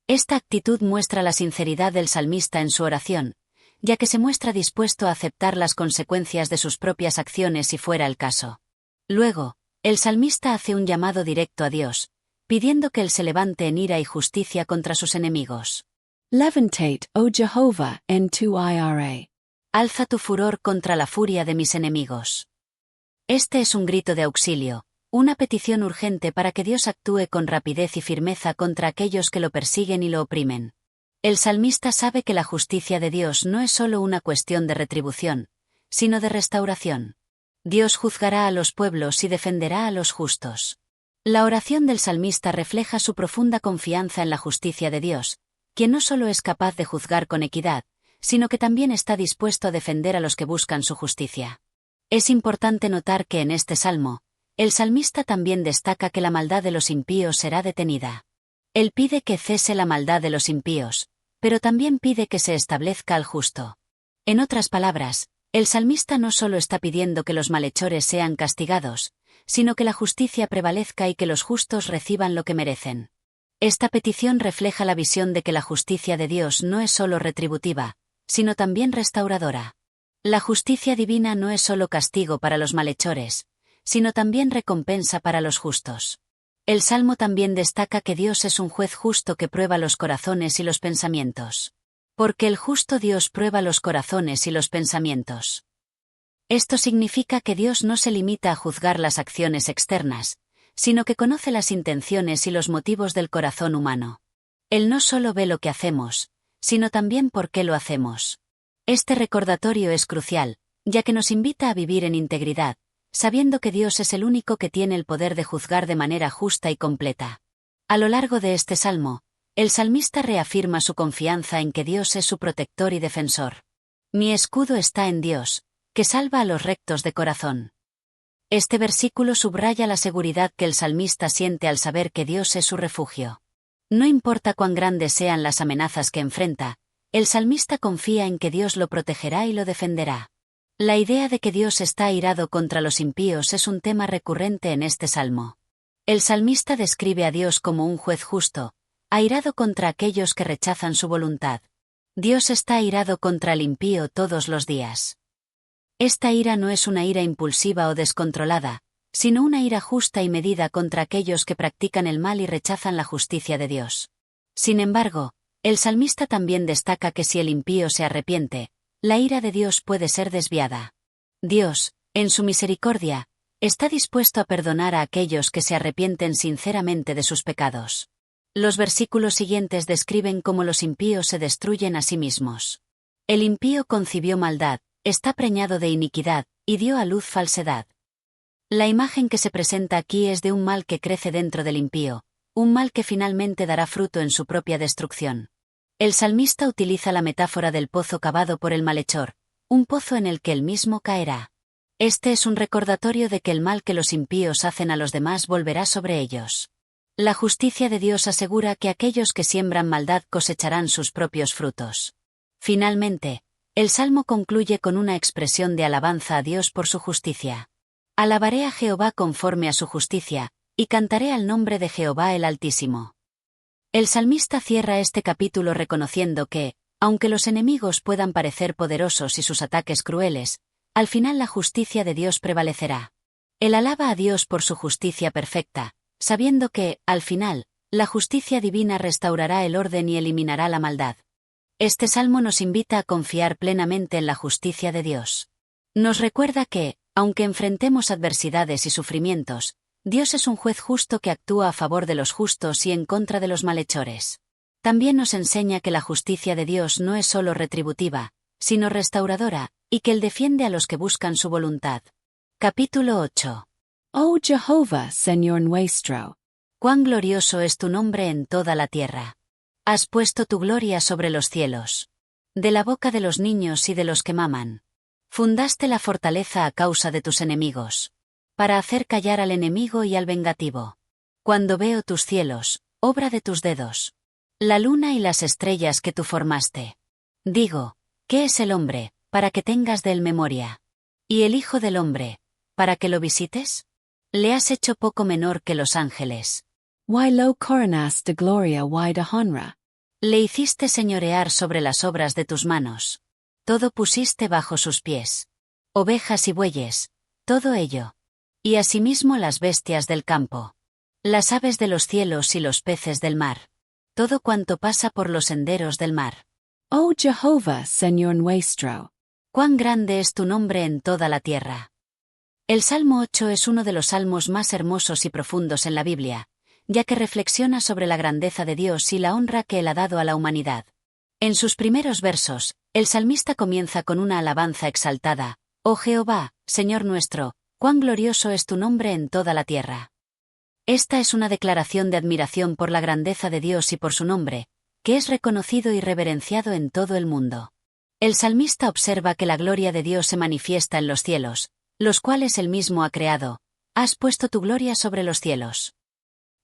Esta actitud muestra la sinceridad del salmista en su oración, ya que se muestra dispuesto a aceptar las consecuencias de sus propias acciones si fuera el caso. Luego, el salmista hace un llamado directo a Dios, pidiendo que él se levante en ira y justicia contra sus enemigos. Levantate, oh Jehovah, en tu ira. Alza tu furor contra la furia de mis enemigos. Este es un grito de auxilio, una petición urgente para que Dios actúe con rapidez y firmeza contra aquellos que lo persiguen y lo oprimen. El salmista sabe que la justicia de Dios no es solo una cuestión de retribución, sino de restauración. Dios juzgará a los pueblos y defenderá a los justos. La oración del salmista refleja su profunda confianza en la justicia de Dios, quien no solo es capaz de juzgar con equidad, sino que también está dispuesto a defender a los que buscan su justicia. Es importante notar que en este salmo, el salmista también destaca que la maldad de los impíos será detenida. Él pide que cese la maldad de los impíos, pero también pide que se establezca al justo. En otras palabras, el salmista no solo está pidiendo que los malhechores sean castigados, sino que la justicia prevalezca y que los justos reciban lo que merecen. Esta petición refleja la visión de que la justicia de Dios no es solo retributiva, sino también restauradora. La justicia divina no es solo castigo para los malhechores, sino también recompensa para los justos. El Salmo también destaca que Dios es un juez justo que prueba los corazones y los pensamientos. Porque el justo Dios prueba los corazones y los pensamientos. Esto significa que Dios no se limita a juzgar las acciones externas, sino que conoce las intenciones y los motivos del corazón humano. Él no solo ve lo que hacemos, sino también por qué lo hacemos. Este recordatorio es crucial, ya que nos invita a vivir en integridad, sabiendo que Dios es el único que tiene el poder de juzgar de manera justa y completa. A lo largo de este salmo, el salmista reafirma su confianza en que Dios es su protector y defensor. Mi escudo está en Dios, que salva a los rectos de corazón. Este versículo subraya la seguridad que el salmista siente al saber que Dios es su refugio. No importa cuán grandes sean las amenazas que enfrenta, el salmista confía en que Dios lo protegerá y lo defenderá. La idea de que Dios está airado contra los impíos es un tema recurrente en este salmo. El salmista describe a Dios como un juez justo, airado contra aquellos que rechazan su voluntad. Dios está airado contra el impío todos los días. Esta ira no es una ira impulsiva o descontrolada, sino una ira justa y medida contra aquellos que practican el mal y rechazan la justicia de Dios. Sin embargo, el salmista también destaca que si el impío se arrepiente, la ira de Dios puede ser desviada. Dios, en su misericordia, está dispuesto a perdonar a aquellos que se arrepienten sinceramente de sus pecados. Los versículos siguientes describen cómo los impíos se destruyen a sí mismos. El impío concibió maldad, está preñado de iniquidad, y dio a luz falsedad. La imagen que se presenta aquí es de un mal que crece dentro del impío, un mal que finalmente dará fruto en su propia destrucción. El salmista utiliza la metáfora del pozo cavado por el malhechor, un pozo en el que él mismo caerá. Este es un recordatorio de que el mal que los impíos hacen a los demás volverá sobre ellos. La justicia de Dios asegura que aquellos que siembran maldad cosecharán sus propios frutos. Finalmente, el salmo concluye con una expresión de alabanza a Dios por su justicia. Alabaré a Jehová conforme a su justicia, y cantaré al nombre de Jehová el Altísimo. El salmista cierra este capítulo reconociendo que, aunque los enemigos puedan parecer poderosos y sus ataques crueles, al final la justicia de Dios prevalecerá. Él alaba a Dios por su justicia perfecta, sabiendo que, al final, la justicia divina restaurará el orden y eliminará la maldad. Este salmo nos invita a confiar plenamente en la justicia de Dios. Nos recuerda que, aunque enfrentemos adversidades y sufrimientos, Dios es un juez justo que actúa a favor de los justos y en contra de los malhechores. También nos enseña que la justicia de Dios no es solo retributiva, sino restauradora, y que Él defiende a los que buscan su voluntad. Capítulo 8. O Jehovah, Señor nuestro. Cuán glorioso es tu nombre en toda la tierra. Has puesto tu gloria sobre los cielos. De la boca de los niños y de los que maman. Fundaste la fortaleza a causa de tus enemigos. Para hacer callar al enemigo y al vengativo. Cuando veo tus cielos, obra de tus dedos. La luna y las estrellas que tú formaste. Digo, ¿qué es el hombre, para que tengas de él memoria? ¿Y el hijo del hombre, para que lo visites? Le has hecho poco menor que los ángeles. Why lo coronas de gloria y de honra. Le hiciste señorear sobre las obras de tus manos. Todo pusiste bajo sus pies. Ovejas y bueyes, todo ello. Y asimismo las bestias del campo. Las aves de los cielos y los peces del mar. Todo cuanto pasa por los senderos del mar. O Jehovah, Señor nuestro. Cuán grande es tu nombre en toda la tierra. El Salmo 8 es uno de los salmos más hermosos y profundos en la Biblia, ya que reflexiona sobre la grandeza de Dios y la honra que Él ha dado a la humanidad. En sus primeros versos, el salmista comienza con una alabanza exaltada: Oh Jehová, Señor nuestro, cuán glorioso es tu nombre en toda la tierra. Esta es una declaración de admiración por la grandeza de Dios y por su nombre, que es reconocido y reverenciado en todo el mundo. El salmista observa que la gloria de Dios se manifiesta en los cielos, los cuales él mismo ha creado, has puesto tu gloria sobre los cielos.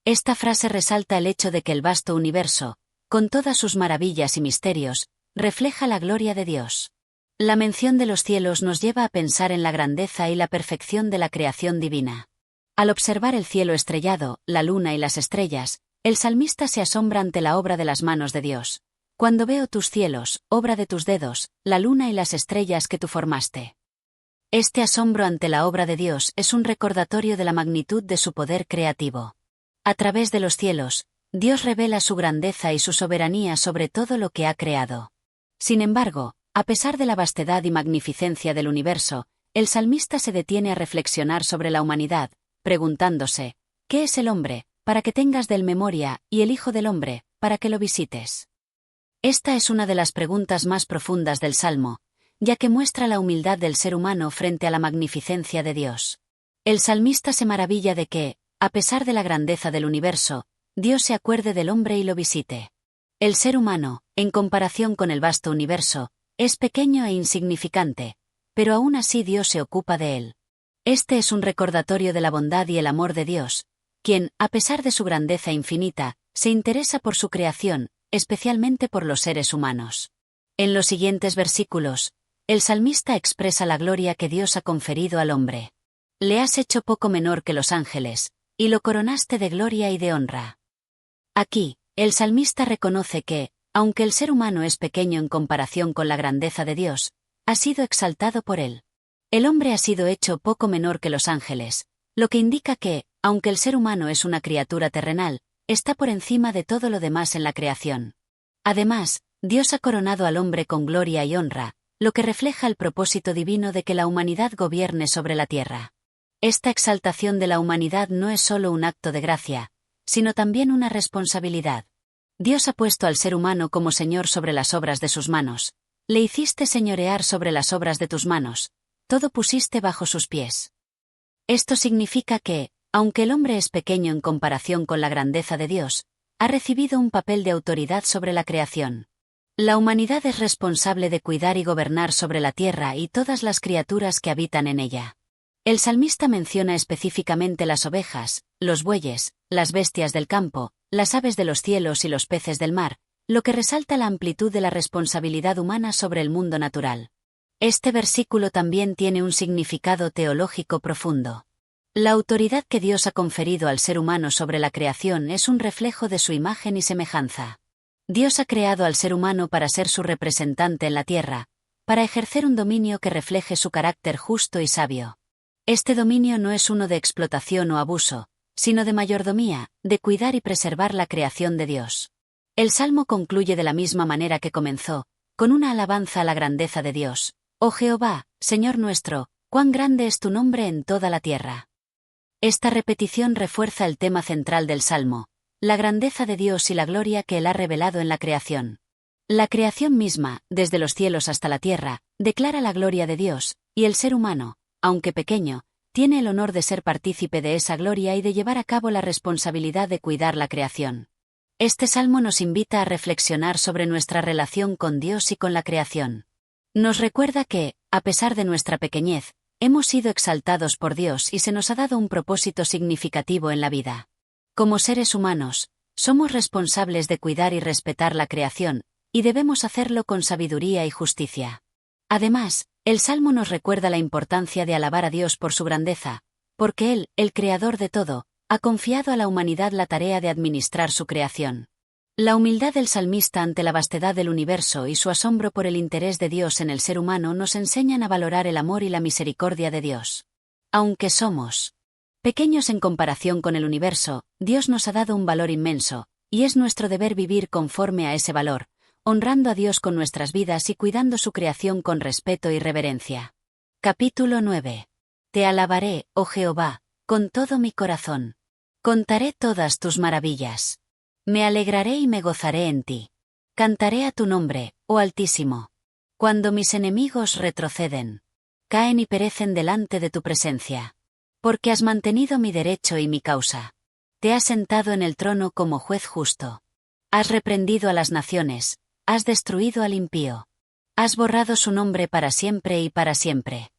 Esta frase resalta el hecho de que el vasto universo, con todas sus maravillas y misterios, refleja la gloria de Dios. La mención de los cielos nos lleva a pensar en la grandeza y la perfección de la creación divina. Al observar el cielo estrellado, la luna y las estrellas, el salmista se asombra ante la obra de las manos de Dios. Cuando veo tus cielos, obra de tus dedos, la luna y las estrellas que tú formaste. Este asombro ante la obra de Dios es un recordatorio de la magnitud de su poder creativo. A través de los cielos, Dios revela su grandeza y su soberanía sobre todo lo que ha creado. Sin embargo, a pesar de la vastedad y magnificencia del universo, el salmista se detiene a reflexionar sobre la humanidad, preguntándose, ¿qué es el hombre, para que tengas de él memoria, y el Hijo del Hombre, para que lo visites? Esta es una de las preguntas más profundas del Salmo, ya que muestra la humildad del ser humano frente a la magnificencia de Dios. El salmista se maravilla de que, a pesar de la grandeza del universo, Dios se acuerde del hombre y lo visite. El ser humano, en comparación con el vasto universo, es pequeño e insignificante, pero aún así Dios se ocupa de él. Este es un recordatorio de la bondad y el amor de Dios, quien, a pesar de su grandeza infinita, se interesa por su creación, especialmente por los seres humanos. En los siguientes versículos, el salmista expresa la gloria que Dios ha conferido al hombre. Le has hecho poco menor que los ángeles, y lo coronaste de gloria y de honra. Aquí, el salmista reconoce que, aunque el ser humano es pequeño en comparación con la grandeza de Dios, ha sido exaltado por él. El hombre ha sido hecho poco menor que los ángeles, lo que indica que, aunque el ser humano es una criatura terrenal, está por encima de todo lo demás en la creación. Además, Dios ha coronado al hombre con gloria y honra, lo que refleja el propósito divino de que la humanidad gobierne sobre la tierra. Esta exaltación de la humanidad no es solo un acto de gracia, sino también una responsabilidad. Dios ha puesto al ser humano como señor sobre las obras de sus manos. Le hiciste señorear sobre las obras de tus manos. Todo pusiste bajo sus pies. Esto significa que, aunque el hombre es pequeño en comparación con la grandeza de Dios, ha recibido un papel de autoridad sobre la creación. La humanidad es responsable de cuidar y gobernar sobre la tierra y todas las criaturas que habitan en ella. El salmista menciona específicamente las ovejas, los bueyes, las bestias del campo, las aves de los cielos y los peces del mar, lo que resalta la amplitud de la responsabilidad humana sobre el mundo natural. Este versículo también tiene un significado teológico profundo. La autoridad que Dios ha conferido al ser humano sobre la creación es un reflejo de su imagen y semejanza. Dios ha creado al ser humano para ser su representante en la tierra, para ejercer un dominio que refleje su carácter justo y sabio. Este dominio no es uno de explotación o abuso, sino de mayordomía, de cuidar y preservar la creación de Dios. El Salmo concluye de la misma manera que comenzó, con una alabanza a la grandeza de Dios. Oh Jehová, Señor nuestro, cuán grande es tu nombre en toda la tierra. Esta repetición refuerza el tema central del Salmo, la grandeza de Dios y la gloria que Él ha revelado en la creación. La creación misma, desde los cielos hasta la tierra, declara la gloria de Dios, y el ser humano, aunque pequeño, tiene el honor de ser partícipe de esa gloria y de llevar a cabo la responsabilidad de cuidar la creación. Este salmo nos invita a reflexionar sobre nuestra relación con Dios y con la creación. Nos recuerda que, a pesar de nuestra pequeñez, hemos sido exaltados por Dios y se nos ha dado un propósito significativo en la vida. Como seres humanos, somos responsables de cuidar y respetar la creación, y debemos hacerlo con sabiduría y justicia. Además, el Salmo nos recuerda la importancia de alabar a Dios por su grandeza, porque Él, el Creador de todo, ha confiado a la humanidad la tarea de administrar su creación. La humildad del salmista ante la vastedad del universo y su asombro por el interés de Dios en el ser humano nos enseñan a valorar el amor y la misericordia de Dios. Aunque somos pequeños en comparación con el universo, Dios nos ha dado un valor inmenso, y es nuestro deber vivir conforme a ese valor, honrando a Dios con nuestras vidas y cuidando su creación con respeto y reverencia. Capítulo 9. Te alabaré, oh Jehová, con todo mi corazón. Contaré todas tus maravillas. Me alegraré y me gozaré en ti. Cantaré a tu nombre, oh Altísimo. Cuando mis enemigos retroceden, caen y perecen delante de tu presencia. Porque has mantenido mi derecho y mi causa. Te has sentado en el trono como juez justo. Has reprendido a las naciones, has destruido al impío. Has borrado su nombre para siempre y para siempre.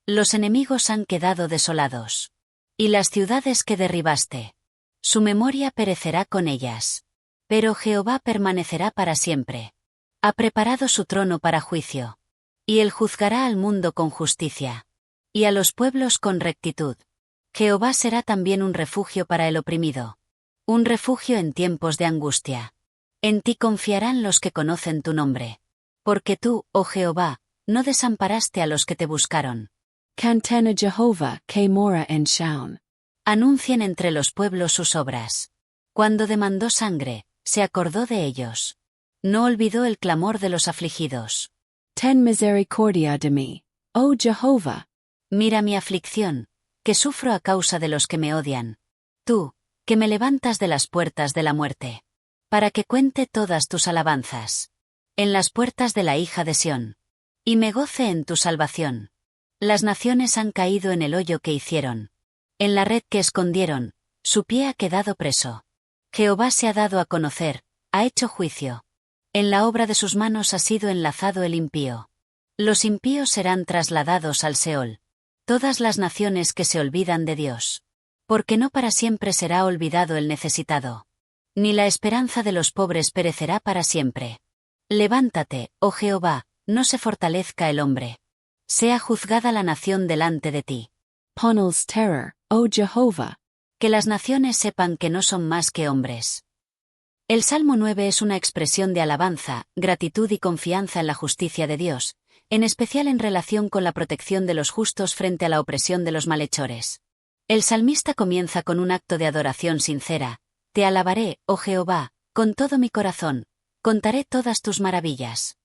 Los enemigos han quedado desolados. Y las ciudades que derribaste. Su memoria perecerá con ellas. Pero Jehová permanecerá para siempre. Ha preparado su trono para juicio. Y él juzgará al mundo con justicia. Y a los pueblos con rectitud. Jehová será también un refugio para el oprimido. Un refugio en tiempos de angustia. En ti confiarán los que conocen tu nombre. Porque tú, oh Jehová, no desamparaste a los que te buscaron. Canten a Jehovah que mora en Shaun. Anuncien entre los pueblos sus obras. Cuando demandó sangre, se acordó de ellos. No olvidó el clamor de los afligidos. Ten misericordia de mí, oh Jehovah. Mira mi aflicción, que sufro a causa de los que me odian. Tú, que me levantas de las puertas de la muerte. Para que cuente todas tus alabanzas. En las puertas de la hija de Sión. Y me goce en tu salvación. Las naciones han caído en el hoyo que hicieron. En la red que escondieron, su pie ha quedado preso. Jehová se ha dado a conocer, ha hecho juicio. En la obra de sus manos ha sido enlazado el impío. Los impíos serán trasladados al Seol. Todas las naciones que se olvidan de Dios. Porque no para siempre será olvidado el necesitado. Ni la esperanza de los pobres perecerá para siempre. Levántate, oh Jehová, no se fortalezca el hombre. Sea juzgada la nación delante de ti. Ponel's terror, oh Jehovah. Que las naciones sepan que no son más que hombres. El Salmo 9 es una expresión de alabanza, gratitud y confianza en la justicia de Dios, en especial en relación con la protección de los justos frente a la opresión de los malhechores. El salmista comienza con un acto de adoración sincera. Te alabaré, oh Jehová, con todo mi corazón, contaré todas tus maravillas.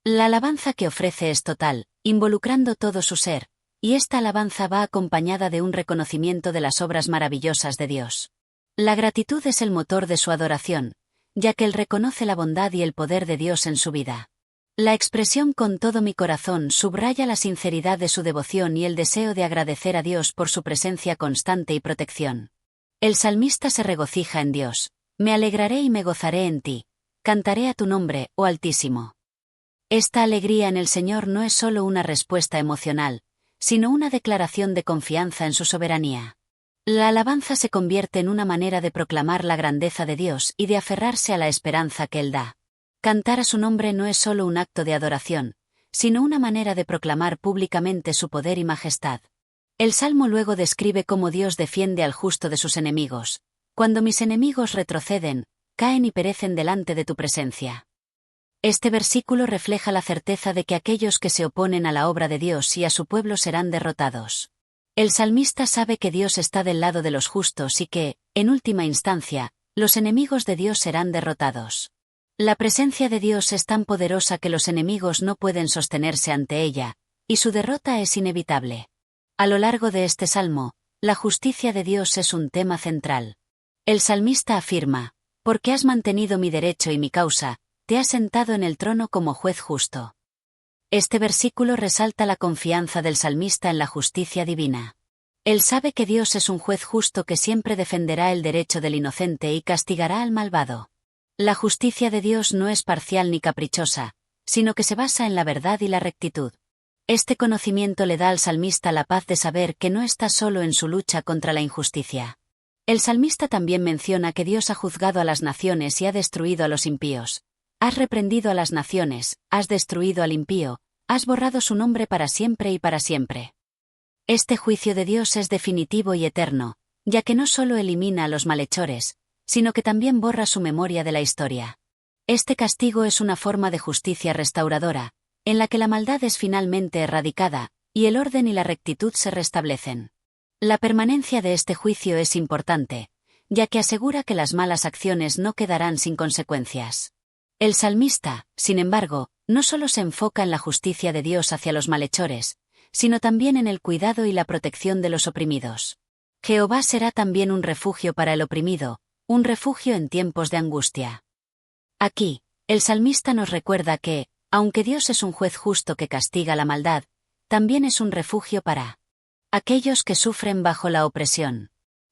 La alabanza que ofrece es total, involucrando todo su ser, y esta alabanza va acompañada de un reconocimiento de las obras maravillosas de Dios. La gratitud es el motor de su adoración, ya que él reconoce la bondad y el poder de Dios en su vida. La expresión con todo mi corazón subraya la sinceridad de su devoción y el deseo de agradecer a Dios por su presencia constante y protección. El salmista se regocija en Dios. Me alegraré y me gozaré en ti. Cantaré a tu nombre, oh Altísimo. Esta alegría en el Señor no es solo una respuesta emocional, sino una declaración de confianza en su soberanía. La alabanza se convierte en una manera de proclamar la grandeza de Dios y de aferrarse a la esperanza que Él da. Cantar a su nombre no es solo un acto de adoración, sino una manera de proclamar públicamente su poder y majestad. El Salmo luego describe cómo Dios defiende al justo de sus enemigos. Cuando mis enemigos retroceden, caen y perecen delante de tu presencia. Este versículo refleja la certeza de que aquellos que se oponen a la obra de Dios y a su pueblo serán derrotados. El salmista sabe que Dios está del lado de los justos y que, en última instancia, los enemigos de Dios serán derrotados. La presencia de Dios es tan poderosa que los enemigos no pueden sostenerse ante ella, y su derrota es inevitable. A lo largo de este salmo, la justicia de Dios es un tema central. El salmista afirma, porque has mantenido mi derecho y mi causa, te has sentado en el trono como juez justo. Este versículo resalta la confianza del salmista en la justicia divina. Él sabe que Dios es un juez justo que siempre defenderá el derecho del inocente y castigará al malvado. La justicia de Dios no es parcial ni caprichosa, sino que se basa en la verdad y la rectitud. Este conocimiento le da al salmista la paz de saber que no está solo en su lucha contra la injusticia. El salmista también menciona que Dios ha juzgado a las naciones y ha destruido a los impíos. Has reprendido a las naciones, has destruido al impío, has borrado su nombre para siempre y para siempre. Este juicio de Dios es definitivo y eterno, ya que no solo elimina a los malhechores, sino que también borra su memoria de la historia. Este castigo es una forma de justicia restauradora, en la que la maldad es finalmente erradicada, y el orden y la rectitud se restablecen. La permanencia de este juicio es importante, ya que asegura que las malas acciones no quedarán sin consecuencias. El salmista, sin embargo, no solo se enfoca en la justicia de Dios hacia los malhechores, sino también en el cuidado y la protección de los oprimidos. Jehová será también un refugio para el oprimido, un refugio en tiempos de angustia. Aquí, el salmista nos recuerda que, aunque Dios es un juez justo que castiga la maldad, también es un refugio para aquellos que sufren bajo la opresión.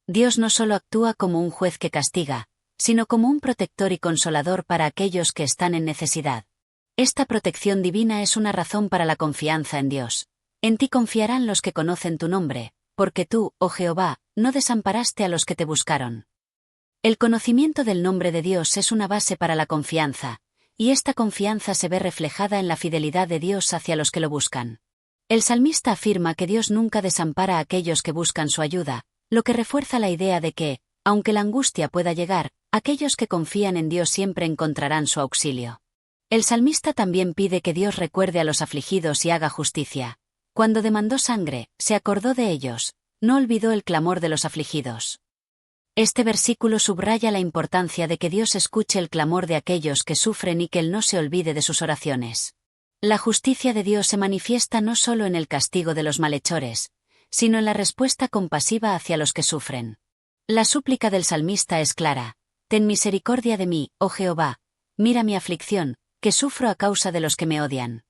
Dios no solo actúa como un juez que castiga, sino como un protector y consolador para aquellos que están en necesidad. Esta protección divina es una razón para la confianza en Dios, En ti confiarán los que conocen tu nombre, porque tú, oh Jehová, no desamparaste a los que te buscaron. El conocimiento del nombre de Dios es una base para la confianza, y esta confianza se ve reflejada en la fidelidad de Dios hacia los que lo buscan. El salmista afirma que Dios nunca desampara a aquellos que buscan su ayuda, lo que refuerza la idea de que, aunque la angustia pueda llegar, aquellos que confían en Dios siempre encontrarán su auxilio. El salmista también pide que Dios recuerde a los afligidos y haga justicia. Cuando demandó sangre, se acordó de ellos, no olvidó el clamor de los afligidos. Este versículo subraya la importancia de que Dios escuche el clamor de aquellos que sufren y que Él no se olvide de sus oraciones. La justicia de Dios se manifiesta no solo en el castigo de los malhechores, sino en la respuesta compasiva hacia los que sufren. La súplica del salmista es clara: ten misericordia de mí, oh Jehová, mira mi aflicción, que sufro a causa de los que me odian.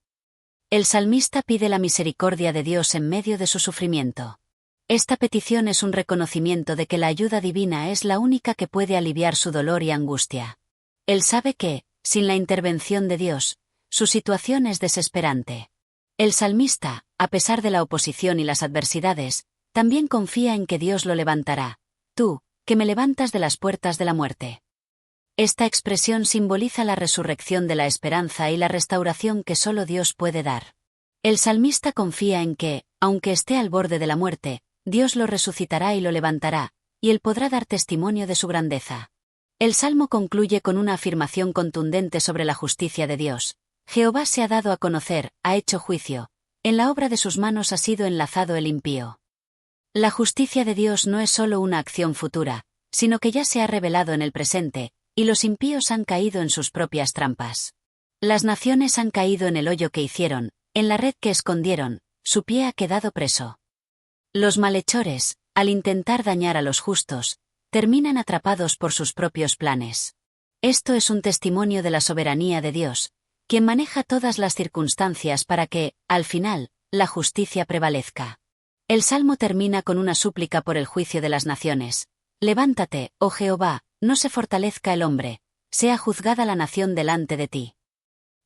El salmista pide la misericordia de Dios en medio de su sufrimiento. Esta petición es un reconocimiento de que la ayuda divina es la única que puede aliviar su dolor y angustia. Él sabe que, sin la intervención de Dios, su situación es desesperante. El salmista, a pesar de la oposición y las adversidades, también confía en que Dios lo levantará. Tú, que me levantas de las puertas de la muerte. Esta expresión simboliza la resurrección de la esperanza y la restauración que solo Dios puede dar. El salmista confía en que, aunque esté al borde de la muerte, Dios lo resucitará y lo levantará, y él podrá dar testimonio de su grandeza. El salmo concluye con una afirmación contundente sobre la justicia de Dios. Jehová se ha dado a conocer, ha hecho juicio. En la obra de sus manos ha sido enlazado el impío. La justicia de Dios no es solo una acción futura, sino que ya se ha revelado en el presente, y los impíos han caído en sus propias trampas. Las naciones han caído en el hoyo que hicieron, en la red que escondieron, su pie ha quedado preso. Los malhechores, al intentar dañar a los justos, terminan atrapados por sus propios planes. Esto es un testimonio de la soberanía de Dios, quien maneja todas las circunstancias para que, al final, la justicia prevalezca. El salmo termina con una súplica por el juicio de las naciones. Levántate, oh Jehová, no se fortalezca el hombre, sea juzgada la nación delante de ti.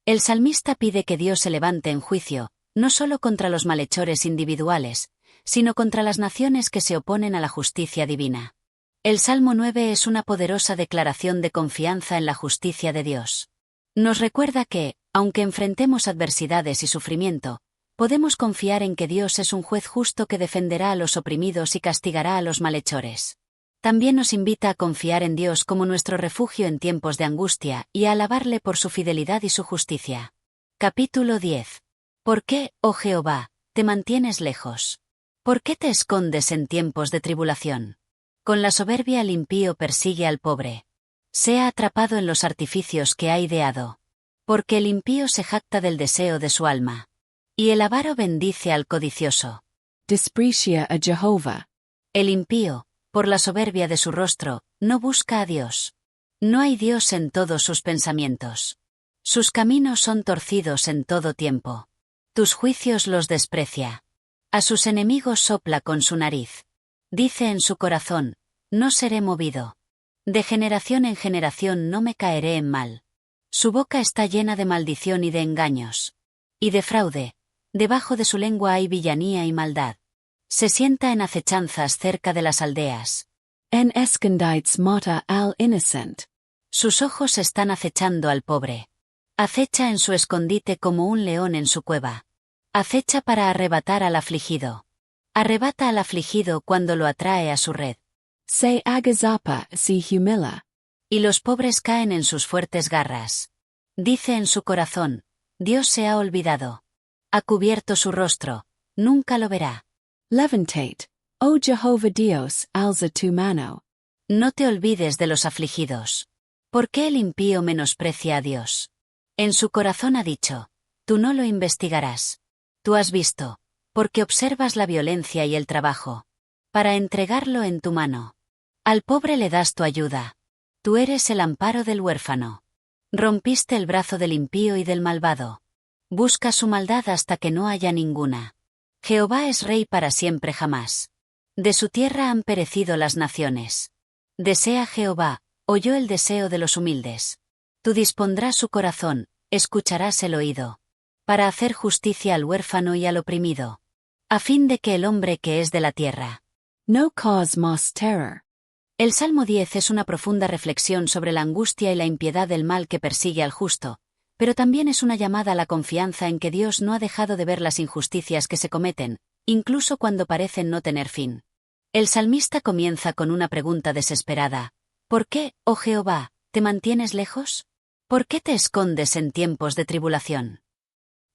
El salmista pide que Dios se levante en juicio, no solo contra los malhechores individuales, sino contra las naciones que se oponen a la justicia divina. El Salmo 9 es una poderosa declaración de confianza en la justicia de Dios. Nos recuerda que, aunque enfrentemos adversidades y sufrimiento, podemos confiar en que Dios es un juez justo que defenderá a los oprimidos y castigará a los malhechores. También nos invita a confiar en Dios como nuestro refugio en tiempos de angustia y a alabarle por su fidelidad y su justicia. Capítulo 10. ¿Por qué, oh Jehová, te mantienes lejos? ¿Por qué te escondes en tiempos de tribulación? Con la soberbia el impío persigue al pobre. Sea atrapado en los artificios que ha ideado. Porque el impío se jacta del deseo de su alma. Y el avaro bendice al codicioso. Desprecia a Jehovah. El impío, por la soberbia de su rostro, no busca a Dios. No hay Dios en todos sus pensamientos. Sus caminos son torcidos en todo tiempo. Tus juicios los desprecia. A sus enemigos sopla con su nariz. Dice en su corazón, no seré movido. De generación en generación no me caeré en mal. Su boca está llena de maldición y de engaños. Y de fraude. Debajo de su lengua hay villanía y maldad. Se sienta en acechanzas cerca de las aldeas. En escondites mata al innocent. Sus ojos están acechando al pobre. Acecha en su escondite como un león en su cueva. Acecha para arrebatar al afligido. Arrebata al afligido cuando lo atrae a su red. Se agazapa si humila. Y los pobres caen en sus fuertes garras. Dice en su corazón, Dios se ha olvidado. Ha cubierto su rostro, nunca lo verá. Levantate, oh Jehovah Dios, alza tu mano. No te olvides de los afligidos. ¿Por qué el impío menosprecia a Dios? En su corazón ha dicho, tú no lo investigarás. Tú has visto, porque observas la violencia y el trabajo, para entregarlo en tu mano. Al pobre le das tu ayuda. Tú eres el amparo del huérfano. Rompiste el brazo del impío y del malvado. Busca su maldad hasta que no haya ninguna. Jehová es rey para siempre jamás. De su tierra han perecido las naciones. Desea Jehová, oyó el deseo de los humildes. Tú dispondrás su corazón, escucharás el oído. Para hacer justicia al huérfano y al oprimido. a fin de que el hombre que es de la tierra no cause más terror. El Salmo 10 es una profunda reflexión sobre la angustia y la impiedad del mal que persigue al justo, pero también es una llamada a la confianza en que Dios no ha dejado de ver las injusticias que se cometen, incluso cuando parecen no tener fin. El salmista comienza con una pregunta desesperada: ¿por qué, oh Jehová, te mantienes lejos? ¿Por qué te escondes en tiempos de tribulación?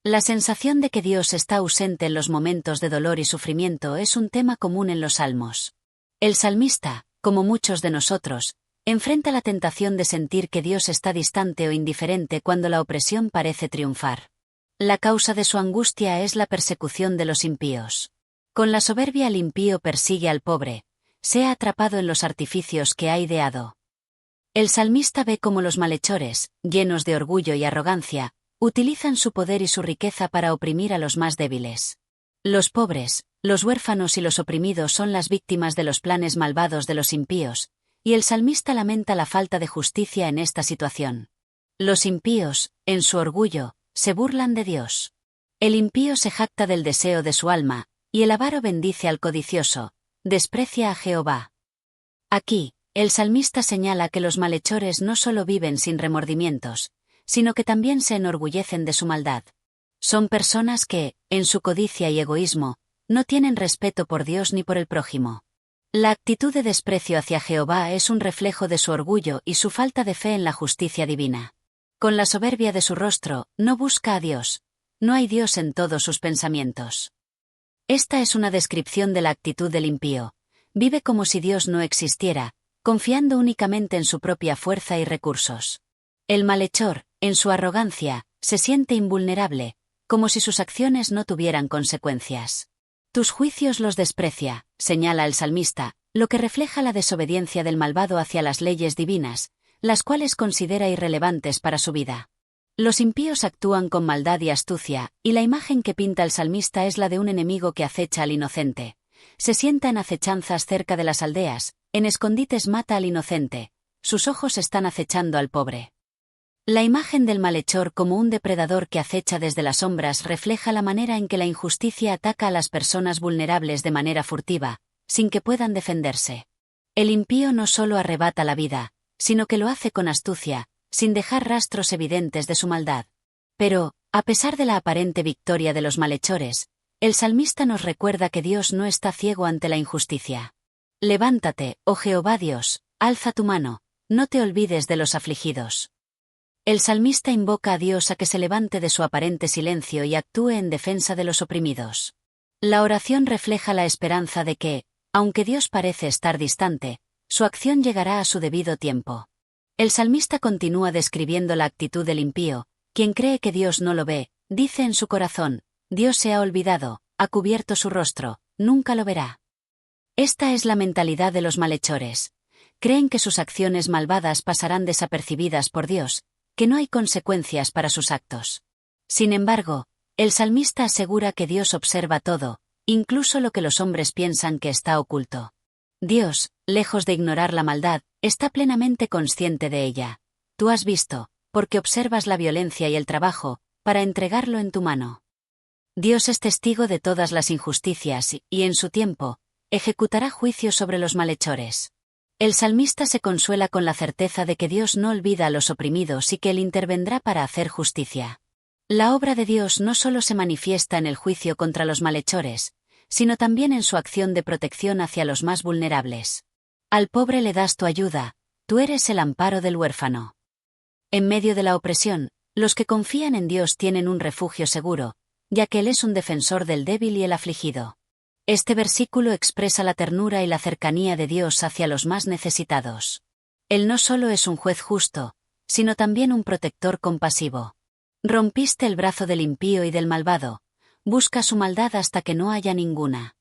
La sensación de que Dios está ausente en los momentos de dolor y sufrimiento es un tema común en los salmos. El salmista, como muchos de nosotros, enfrenta la tentación de sentir que Dios está distante o indiferente cuando la opresión parece triunfar. La causa de su angustia es la persecución de los impíos. Con la soberbia el impío persigue al pobre, sea atrapado en los artificios que ha ideado. El salmista ve cómo los malhechores, llenos de orgullo y arrogancia, utilizan su poder y su riqueza para oprimir a los más débiles. Los pobres, los huérfanos y los oprimidos son las víctimas de los planes malvados de los impíos, y el salmista lamenta la falta de justicia en esta situación. Los impíos, en su orgullo, se burlan de Dios. El impío se jacta del deseo de su alma, y el avaro bendice al codicioso, desprecia a Jehová. Aquí, el salmista señala que los malhechores no solo viven sin remordimientos, sino que también se enorgullecen de su maldad. Son personas que, en su codicia y egoísmo, no tienen respeto por Dios ni por el prójimo. La actitud de desprecio hacia Jehová es un reflejo de su orgullo y su falta de fe en la justicia divina. Con la soberbia de su rostro, no busca a Dios. No hay Dios en todos sus pensamientos. Esta es una descripción de la actitud del impío. Vive como si Dios no existiera, confiando únicamente en su propia fuerza y recursos. El malhechor, en su arrogancia, se siente invulnerable, como si sus acciones no tuvieran consecuencias. Tus juicios los desprecia, señala el salmista, lo que refleja la desobediencia del malvado hacia las leyes divinas, las cuales considera irrelevantes para su vida. Los impíos actúan con maldad y astucia, y la imagen que pinta el salmista es la de un enemigo que acecha al inocente. Se sienta en acechanzas cerca de las aldeas, en escondites mata al inocente, sus ojos están acechando al pobre. La imagen del malhechor como un depredador que acecha desde las sombras refleja la manera en que la injusticia ataca a las personas vulnerables de manera furtiva, sin que puedan defenderse. El impío no solo arrebata la vida, sino que lo hace con astucia, sin dejar rastros evidentes de su maldad. Pero, a pesar de la aparente victoria de los malhechores, el salmista nos recuerda que Dios no está ciego ante la injusticia. Levántate, oh Jehová Dios, alza tu mano, no te olvides de los afligidos. El salmista invoca a Dios a que se levante de su aparente silencio y actúe en defensa de los oprimidos. La oración refleja la esperanza de que, aunque Dios parece estar distante, su acción llegará a su debido tiempo. El salmista continúa describiendo la actitud del impío, quien cree que Dios no lo ve, dice en su corazón: Dios se ha olvidado, ha cubierto su rostro, nunca lo verá. Esta es la mentalidad de los malhechores. Creen que sus acciones malvadas pasarán desapercibidas por Dios, que no hay consecuencias para sus actos. Sin embargo, el salmista asegura que Dios observa todo, incluso lo que los hombres piensan que está oculto. Dios, lejos de ignorar la maldad, está plenamente consciente de ella. Tú has visto, porque observas la violencia y el trabajo, para entregarlo en tu mano. Dios es testigo de todas las injusticias y, en su tiempo, ejecutará juicio sobre los malhechores. El salmista se consuela con la certeza de que Dios no olvida a los oprimidos y que Él intervendrá para hacer justicia. La obra de Dios no solo se manifiesta en el juicio contra los malhechores, sino también en su acción de protección hacia los más vulnerables. Al pobre le das tu ayuda, tú eres el amparo del huérfano. En medio de la opresión, los que confían en Dios tienen un refugio seguro, ya que Él es un defensor del débil y el afligido. Este versículo expresa la ternura y la cercanía de Dios hacia los más necesitados. Él no solo es un juez justo, sino también un protector compasivo. Rompiste el brazo del impío y del malvado, busca su maldad hasta que no haya ninguna.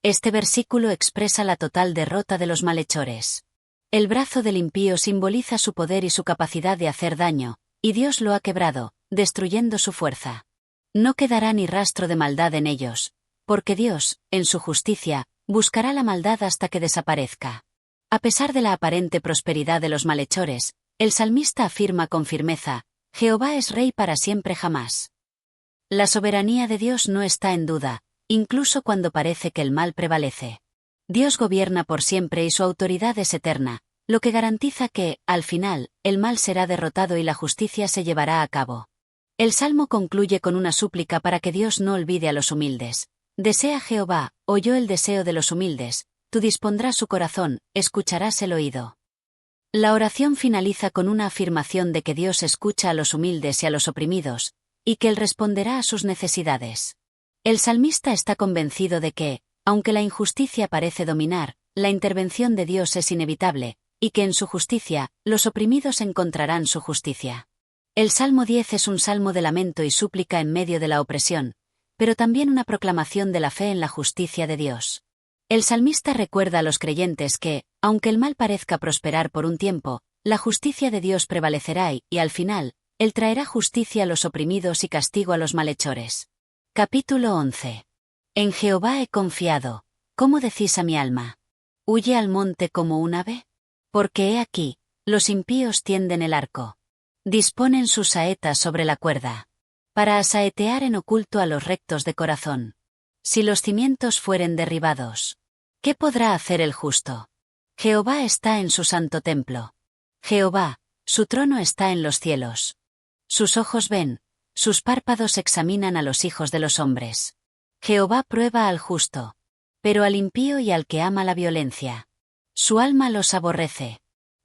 Este versículo expresa la total derrota de los malhechores. El brazo del impío simboliza su poder y su capacidad de hacer daño, y Dios lo ha quebrado, destruyendo su fuerza. No quedará ni rastro de maldad en ellos, porque Dios, en su justicia, buscará la maldad hasta que desaparezca. A pesar de la aparente prosperidad de los malhechores, el salmista afirma con firmeza: Jehová es Rey para siempre jamás. La soberanía de Dios no está en duda, incluso cuando parece que el mal prevalece. Dios gobierna por siempre y su autoridad es eterna, lo que garantiza que, al final, el mal será derrotado y la justicia se llevará a cabo. El Salmo concluye con una súplica para que Dios no olvide a los humildes. Desea Jehová, oyó el deseo de los humildes, tú dispondrás su corazón, escucharás el oído. La oración finaliza con una afirmación de que Dios escucha a los humildes y a los oprimidos, y que Él responderá a sus necesidades. El salmista está convencido de que, aunque la injusticia parece dominar, la intervención de Dios es inevitable, y que en su justicia, los oprimidos encontrarán su justicia. El Salmo 10 es un salmo de lamento y súplica en medio de la opresión, pero también una proclamación de la fe en la justicia de Dios. El salmista recuerda a los creyentes que, aunque el mal parezca prosperar por un tiempo, la justicia de Dios prevalecerá y, al final, Él traerá justicia a los oprimidos y castigo a los malhechores. Capítulo 11. En Jehová he confiado. ¿Cómo decís a mi alma? ¿Huye al monte como un ave? Porque he aquí, los impíos tienden el arco. Disponen sus saetas sobre la cuerda. Para asaetear en oculto a los rectos de corazón. Si los cimientos fueren derribados, ¿qué podrá hacer el justo? Jehová está en su santo templo. Jehová, su trono está en los cielos. Sus ojos ven, sus párpados examinan a los hijos de los hombres. Jehová prueba al justo, pero al impío y al que ama la violencia. Su alma los aborrece.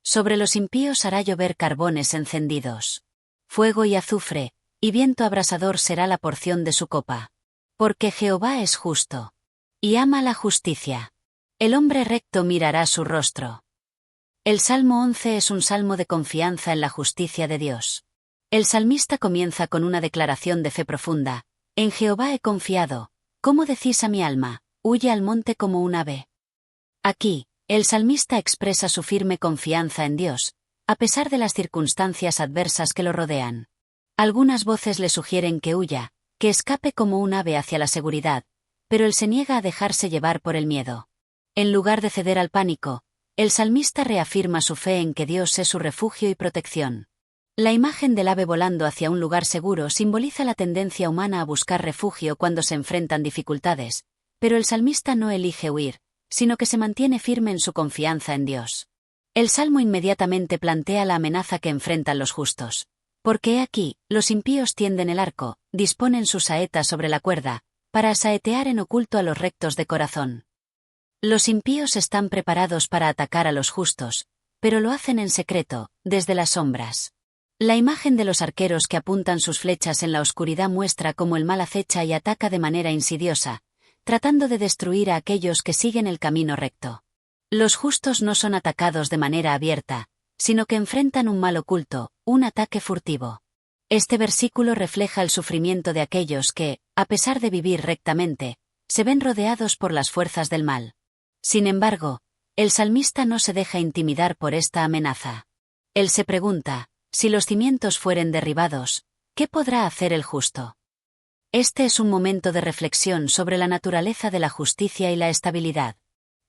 Sobre los impíos hará llover carbones encendidos. Fuego y azufre, y viento abrasador será la porción de su copa. Porque Jehová es justo, y ama la justicia. El hombre recto mirará su rostro. El Salmo 11 es un salmo de confianza en la justicia de Dios. El salmista comienza con una declaración de fe profunda. En Jehová he confiado. ¿Cómo decís a mi alma? Huye al monte como un ave. Aquí, el salmista expresa su firme confianza en Dios, a pesar de las circunstancias adversas que lo rodean. Algunas voces le sugieren que huya, que escape como un ave hacia la seguridad, pero él se niega a dejarse llevar por el miedo. En lugar de ceder al pánico, el salmista reafirma su fe en que Dios es su refugio y protección. La imagen del ave volando hacia un lugar seguro simboliza la tendencia humana a buscar refugio cuando se enfrentan dificultades, pero el salmista no elige huir, sino que se mantiene firme en su confianza en Dios. El salmo inmediatamente plantea la amenaza que enfrentan los justos. Porque he aquí, los impíos tienden el arco, disponen sus saetas sobre la cuerda, para asaetear en oculto a los rectos de corazón. Los impíos están preparados para atacar a los justos, pero lo hacen en secreto, desde las sombras. La imagen de los arqueros que apuntan sus flechas en la oscuridad muestra cómo el mal acecha y ataca de manera insidiosa, tratando de destruir a aquellos que siguen el camino recto. Los justos no son atacados de manera abierta, sino que enfrentan un mal oculto, un ataque furtivo. Este versículo refleja el sufrimiento de aquellos que, a pesar de vivir rectamente, se ven rodeados por las fuerzas del mal. Sin embargo, el salmista no se deja intimidar por esta amenaza. Él se pregunta, si los cimientos fueren derribados, ¿qué podrá hacer el justo? Este es un momento de reflexión sobre la naturaleza de la justicia y la estabilidad.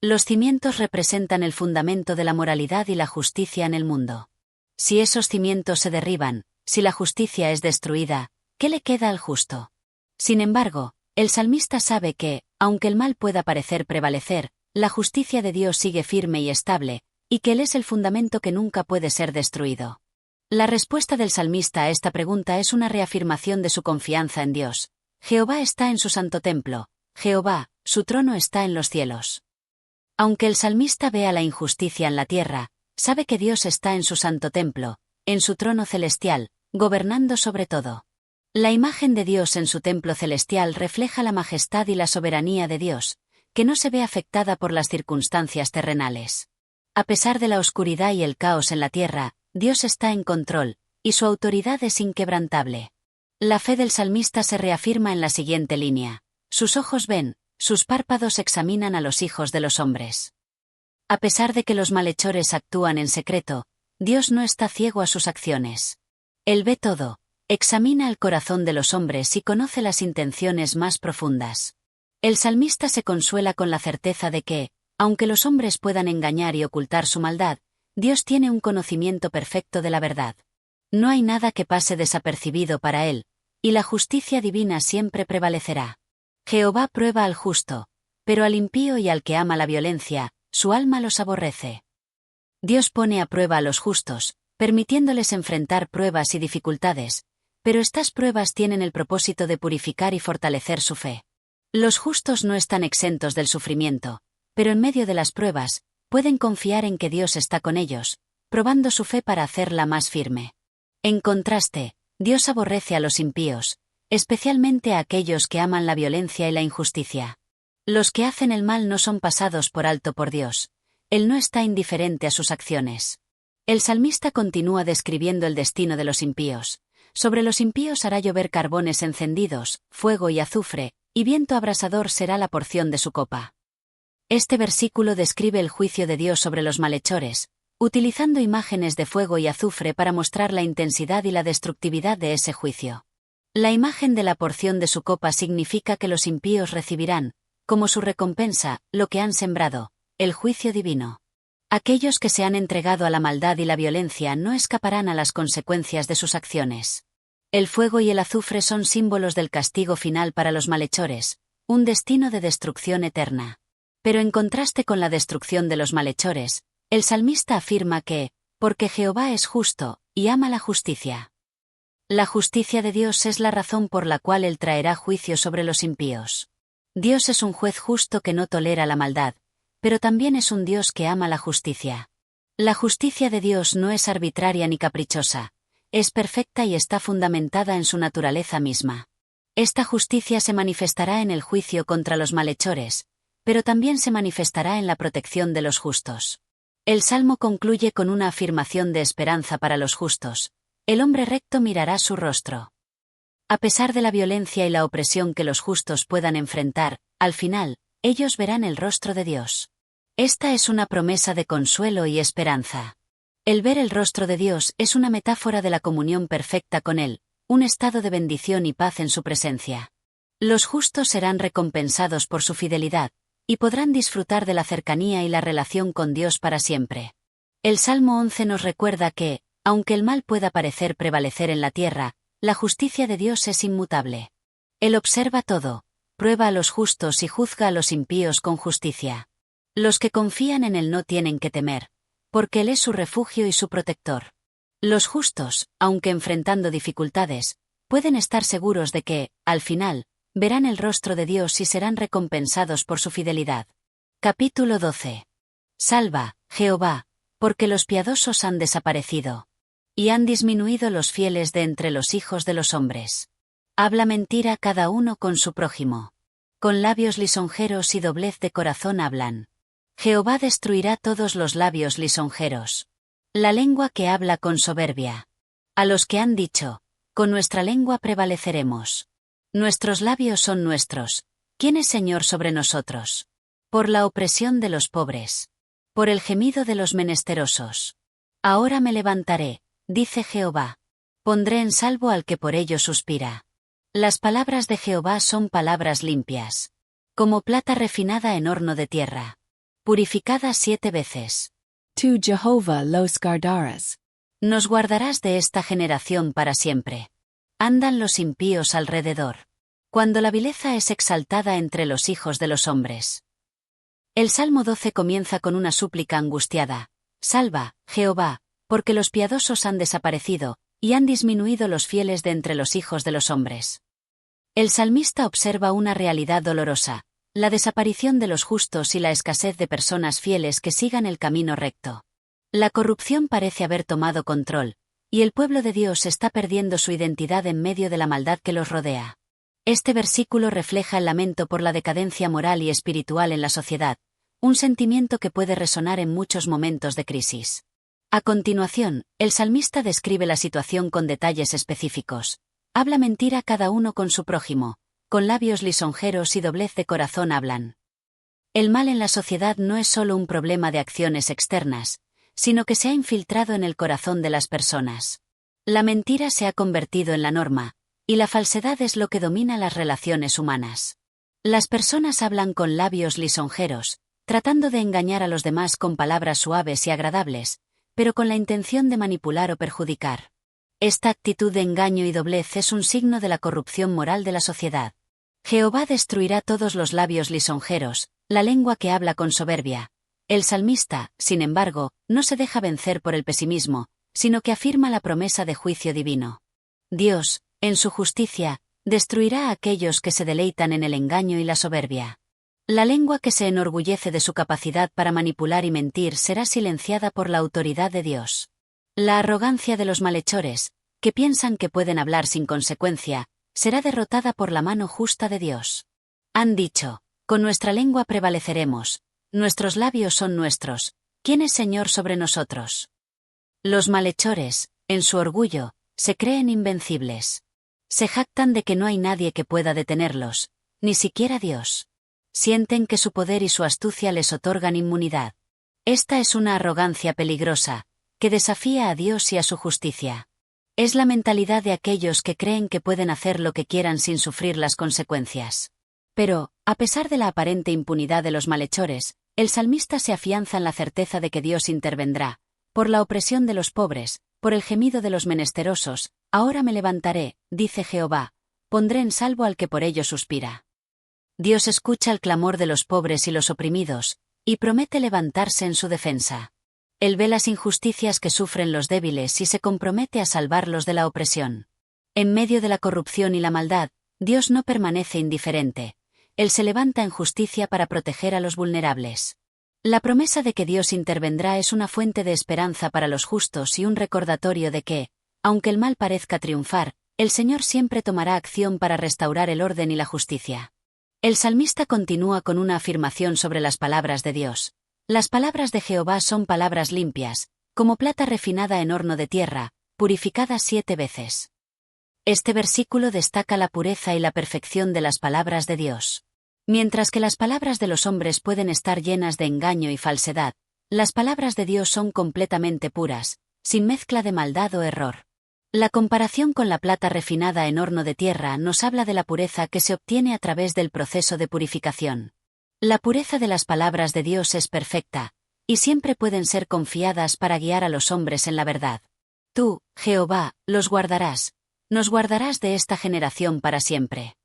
Los cimientos representan el fundamento de la moralidad y la justicia en el mundo. Si esos cimientos se derriban, si la justicia es destruida, ¿qué le queda al justo? Sin embargo, el salmista sabe que, aunque el mal pueda parecer prevalecer, la justicia de Dios sigue firme y estable, y que Él es el fundamento que nunca puede ser destruido. La respuesta del salmista a esta pregunta es una reafirmación de su confianza en Dios. Jehová está en su santo templo, Jehová, su trono está en los cielos. Aunque el salmista vea la injusticia en la tierra, sabe que Dios está en su santo templo, en su trono celestial, gobernando sobre todo. La imagen de Dios en su templo celestial refleja la majestad y la soberanía de Dios, que no se ve afectada por las circunstancias terrenales. A pesar de la oscuridad y el caos en la tierra, Dios está en control, y su autoridad es inquebrantable. La fe del salmista se reafirma en la siguiente línea. Sus ojos ven, sus párpados examinan a los hijos de los hombres. A pesar de que los malhechores actúan en secreto, Dios no está ciego a sus acciones. Él ve todo, examina el corazón de los hombres y conoce las intenciones más profundas. El salmista se consuela con la certeza de que, aunque los hombres puedan engañar y ocultar su maldad, Dios tiene un conocimiento perfecto de la verdad. No hay nada que pase desapercibido para Él, y la justicia divina siempre prevalecerá. Jehová prueba al justo, pero al impío y al que ama la violencia, su alma los aborrece. Dios pone a prueba a los justos, permitiéndoles enfrentar pruebas y dificultades, pero estas pruebas tienen el propósito de purificar y fortalecer su fe. Los justos no están exentos del sufrimiento, pero en medio de las pruebas, pueden confiar en que Dios está con ellos, probando su fe para hacerla más firme. En contraste, Dios aborrece a los impíos, especialmente a aquellos que aman la violencia y la injusticia. Los que hacen el mal no son pasados por alto por Dios. Él no está indiferente a sus acciones. El salmista continúa describiendo el destino de los impíos. Sobre los impíos hará llover carbones encendidos, fuego y azufre, y viento abrasador será la porción de su copa. Este versículo describe el juicio de Dios sobre los malhechores, utilizando imágenes de fuego y azufre para mostrar la intensidad y la destructividad de ese juicio. La imagen de la porción de su copa significa que los impíos recibirán, como su recompensa, lo que han sembrado, el juicio divino. Aquellos que se han entregado a la maldad y la violencia no escaparán a las consecuencias de sus acciones. El fuego y el azufre son símbolos del castigo final para los malhechores, un destino de destrucción eterna. Pero en contraste con la destrucción de los malhechores, el salmista afirma que, porque Jehová es justo, y ama la justicia. La justicia de Dios es la razón por la cual Él traerá juicio sobre los impíos. Dios es un juez justo que no tolera la maldad, pero también es un Dios que ama la justicia. La justicia de Dios no es arbitraria ni caprichosa, es perfecta y está fundamentada en su naturaleza misma. Esta justicia se manifestará en el juicio contra los malhechores, pero también se manifestará en la protección de los justos. El Salmo concluye con una afirmación de esperanza para los justos: el hombre recto mirará su rostro. A pesar de la violencia y la opresión que los justos puedan enfrentar, al final, ellos verán el rostro de Dios. Esta es una promesa de consuelo y esperanza. El ver el rostro de Dios es una metáfora de la comunión perfecta con Él, un estado de bendición y paz en su presencia. Los justos serán recompensados por su fidelidad, y podrán disfrutar de la cercanía y la relación con Dios para siempre. El Salmo 11 nos recuerda que, aunque el mal pueda parecer prevalecer en la tierra, la justicia de Dios es inmutable. Él observa todo, prueba a los justos y juzga a los impíos con justicia. Los que confían en Él no tienen que temer, porque Él es su refugio y su protector. Los justos, aunque enfrentando dificultades, pueden estar seguros de que, al final, verán el rostro de Dios y serán recompensados por su fidelidad. Capítulo 12. Salva, Jehová, porque los piadosos han desaparecido. Y han disminuido los fieles de entre los hijos de los hombres. Habla mentira cada uno con su prójimo. Con labios lisonjeros y doblez de corazón hablan. Jehová destruirá todos los labios lisonjeros. La lengua que habla con soberbia. A los que han dicho, con nuestra lengua prevaleceremos. Nuestros labios son nuestros, ¿quién es Señor sobre nosotros? Por la opresión de los pobres. Por el gemido de los menesterosos. Ahora me levantaré, dice Jehová. Pondré en salvo al que por ello suspira. Las palabras de Jehová son palabras limpias. Como plata refinada en horno de tierra. Purificada 7 veces. To Jehovah los guardarás. Nos guardarás de esta generación para siempre. Andan los impíos alrededor. Cuando la vileza es exaltada entre los hijos de los hombres. El Salmo 12 comienza con una súplica angustiada. Salva, Jehová, porque los piadosos han desaparecido, y han disminuido los fieles de entre los hijos de los hombres. El salmista observa una realidad dolorosa, la desaparición de los justos y la escasez de personas fieles que sigan el camino recto. La corrupción parece haber tomado control, y el pueblo de Dios está perdiendo su identidad en medio de la maldad que los rodea. Este versículo refleja el lamento por la decadencia moral y espiritual en la sociedad, un sentimiento que puede resonar en muchos momentos de crisis. A continuación, el salmista describe la situación con detalles específicos. Habla mentira cada uno con su prójimo, con labios lisonjeros y doblez de corazón hablan. El mal en la sociedad no es solo un problema de acciones externas, sino que se ha infiltrado en el corazón de las personas. La mentira se ha convertido en la norma, y la falsedad es lo que domina las relaciones humanas. Las personas hablan con labios lisonjeros, tratando de engañar a los demás con palabras suaves y agradables, pero con la intención de manipular o perjudicar. Esta actitud de engaño y doblez es un signo de la corrupción moral de la sociedad. Jehová destruirá todos los labios lisonjeros, la lengua que habla con soberbia. El salmista, sin embargo, no se deja vencer por el pesimismo, sino que afirma la promesa de juicio divino. Dios, en su justicia, destruirá a aquellos que se deleitan en el engaño y la soberbia. La lengua que se enorgullece de su capacidad para manipular y mentir será silenciada por la autoridad de Dios. La arrogancia de los malhechores, que piensan que pueden hablar sin consecuencia, será derrotada por la mano justa de Dios. Han dicho, con nuestra lengua prevaleceremos, nuestros labios son nuestros, ¿quién es Señor sobre nosotros? Los malhechores, en su orgullo, se creen invencibles. Se jactan de que no hay nadie que pueda detenerlos, ni siquiera Dios. Sienten que su poder y su astucia les otorgan inmunidad. Esta es una arrogancia peligrosa, que desafía a Dios y a su justicia. Es la mentalidad de aquellos que creen que pueden hacer lo que quieran sin sufrir las consecuencias. Pero, a pesar de la aparente impunidad de los malhechores, el salmista se afianza en la certeza de que Dios intervendrá, por la opresión de los pobres, por el gemido de los menesterosos. Ahora me levantaré, dice Jehová, pondré en salvo al que por ello suspira. Dios escucha el clamor de los pobres y los oprimidos, y promete levantarse en su defensa. Él ve las injusticias que sufren los débiles y se compromete a salvarlos de la opresión. En medio de la corrupción y la maldad, Dios no permanece indiferente. Él se levanta en justicia para proteger a los vulnerables. La promesa de que Dios intervendrá es una fuente de esperanza para los justos y un recordatorio de que, aunque el mal parezca triunfar, el Señor siempre tomará acción para restaurar el orden y la justicia. El salmista continúa con una afirmación sobre las palabras de Dios. Las palabras de Jehová son palabras limpias, como plata refinada en horno de tierra, purificada 7 veces. Este versículo destaca la pureza y la perfección de las palabras de Dios. Mientras que las palabras de los hombres pueden estar llenas de engaño y falsedad, las palabras de Dios son completamente puras, sin mezcla de maldad o error. La comparación con la plata refinada en horno de tierra nos habla de la pureza que se obtiene a través del proceso de purificación. La pureza de las palabras de Dios es perfecta, y siempre pueden ser confiadas para guiar a los hombres en la verdad. Tú, Jehová, los guardarás, nos guardarás de esta generación para siempre.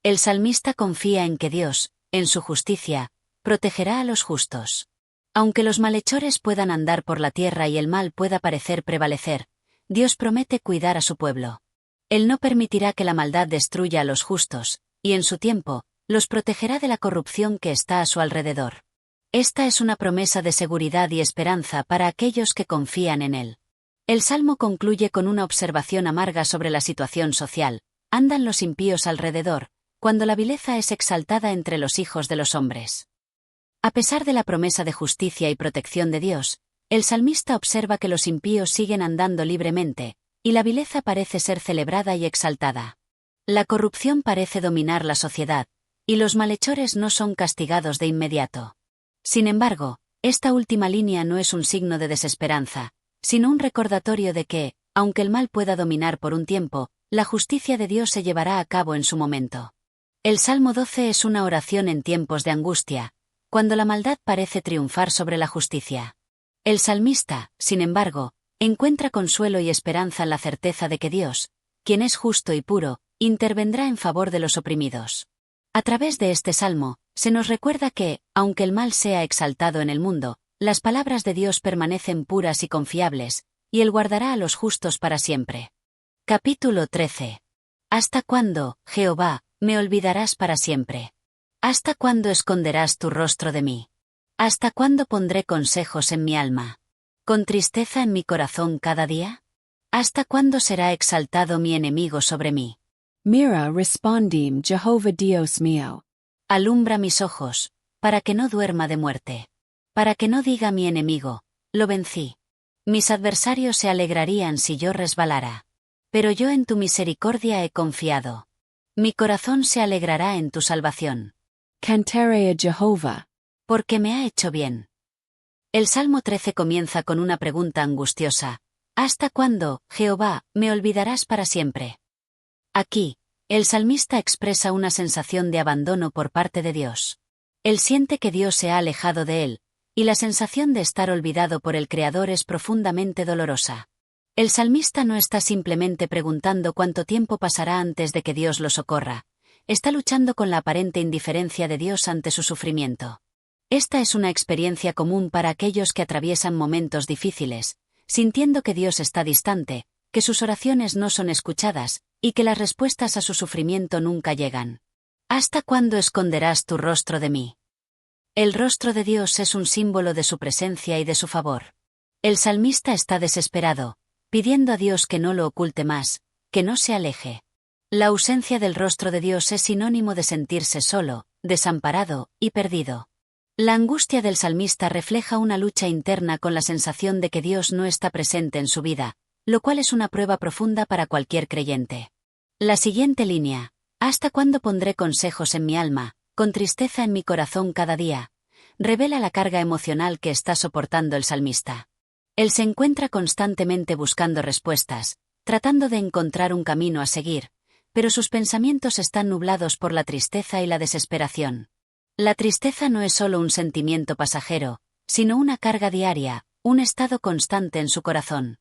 El salmista confía en que Dios, en su justicia, protegerá a los justos. Aunque los malhechores puedan andar por la tierra y el mal pueda parecer prevalecer, Dios promete cuidar a su pueblo. Él no permitirá que la maldad destruya a los justos, y en su tiempo, los protegerá de la corrupción que está a su alrededor. Esta es una promesa de seguridad y esperanza para aquellos que confían en Él. El Salmo concluye con una observación amarga sobre la situación social. Andan los impíos alrededor, cuando la vileza es exaltada entre los hijos de los hombres. A pesar de la promesa de justicia y protección de Dios, el salmista observa que los impíos siguen andando libremente, y la vileza parece ser celebrada y exaltada. La corrupción parece dominar la sociedad, y los malhechores no son castigados de inmediato. Sin embargo, esta última línea no es un signo de desesperanza, sino un recordatorio de que, aunque el mal pueda dominar por un tiempo, la justicia de Dios se llevará a cabo en su momento. El Salmo 12 es una oración en tiempos de angustia, cuando la maldad parece triunfar sobre la justicia. El salmista, sin embargo, encuentra consuelo y esperanza en la certeza de que Dios, quien es justo y puro, intervendrá en favor de los oprimidos. A través de este salmo, se nos recuerda que, aunque el mal sea exaltado en el mundo, las palabras de Dios permanecen puras y confiables, y Él guardará a los justos para siempre. Capítulo 13. ¿Hasta cuándo, Jehová, me olvidarás para siempre? ¿Hasta cuándo esconderás tu rostro de mí? ¿Hasta cuándo pondré consejos en mi alma? ¿Con tristeza en mi corazón cada día? ¿Hasta cuándo será exaltado mi enemigo sobre mí? Mira respondim Jehovah Dios mío. Alumbra mis ojos, para que no duerma de muerte. Para que no diga mi enemigo, lo vencí. Mis adversarios se alegrarían si yo resbalara. Pero yo en tu misericordia he confiado. Mi corazón se alegrará en tu salvación. Cantaré a Jehovah. Porque me ha hecho bien. El Salmo 13 comienza con una pregunta angustiosa. ¿Hasta cuándo, Jehová, me olvidarás para siempre? Aquí, el salmista expresa una sensación de abandono por parte de Dios. Él siente que Dios se ha alejado de él, y la sensación de estar olvidado por el Creador es profundamente dolorosa. El salmista no está simplemente preguntando cuánto tiempo pasará antes de que Dios lo socorra. está luchando con la aparente indiferencia de Dios ante su sufrimiento. Esta es una experiencia común para aquellos que atraviesan momentos difíciles, sintiendo que Dios está distante, que sus oraciones no son escuchadas, y que las respuestas a su sufrimiento nunca llegan. ¿Hasta cuándo esconderás tu rostro de mí? El rostro de Dios es un símbolo de su presencia y de su favor. El salmista está desesperado, pidiendo a Dios que no lo oculte más, que no se aleje. La ausencia del rostro de Dios es sinónimo de sentirse solo, desamparado y perdido. La angustia del salmista refleja una lucha interna con la sensación de que Dios no está presente en su vida, lo cual es una prueba profunda para cualquier creyente. La siguiente línea: ¿hasta cuándo pondré consejos en mi alma, con tristeza en mi corazón cada día?, revela la carga emocional que está soportando el salmista. Él se encuentra constantemente buscando respuestas, tratando de encontrar un camino a seguir, pero sus pensamientos están nublados por la tristeza y la desesperación. La tristeza no es solo un sentimiento pasajero, sino una carga diaria, un estado constante en su corazón.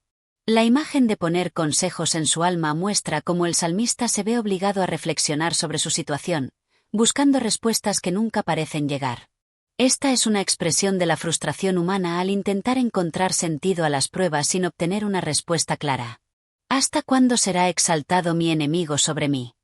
La imagen de poner consejos en su alma muestra cómo el salmista se ve obligado a reflexionar sobre su situación, buscando respuestas que nunca parecen llegar. Esta es una expresión de la frustración humana al intentar encontrar sentido a las pruebas sin obtener una respuesta clara. ¿Hasta cuándo será exaltado mi enemigo sobre mí?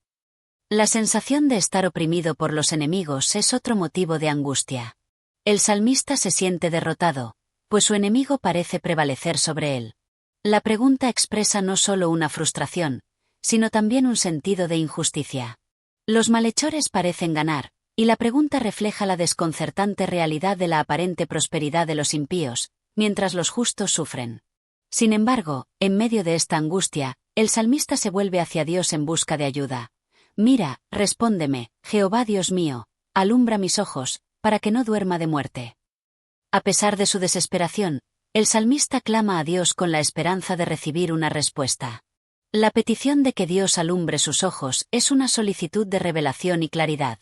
La sensación de estar oprimido por los enemigos es otro motivo de angustia. El salmista se siente derrotado, pues su enemigo parece prevalecer sobre él. La pregunta expresa no solo una frustración, sino también un sentido de injusticia. Los malhechores parecen ganar, y la pregunta refleja la desconcertante realidad de la aparente prosperidad de los impíos, mientras los justos sufren. Sin embargo, en medio de esta angustia, el salmista se vuelve hacia Dios en busca de ayuda. Mira, respóndeme, Jehová Dios mío, alumbra mis ojos, para que no duerma de muerte. A pesar de su desesperación, el salmista clama a Dios con la esperanza de recibir una respuesta. La petición de que Dios alumbre sus ojos es una solicitud de revelación y claridad.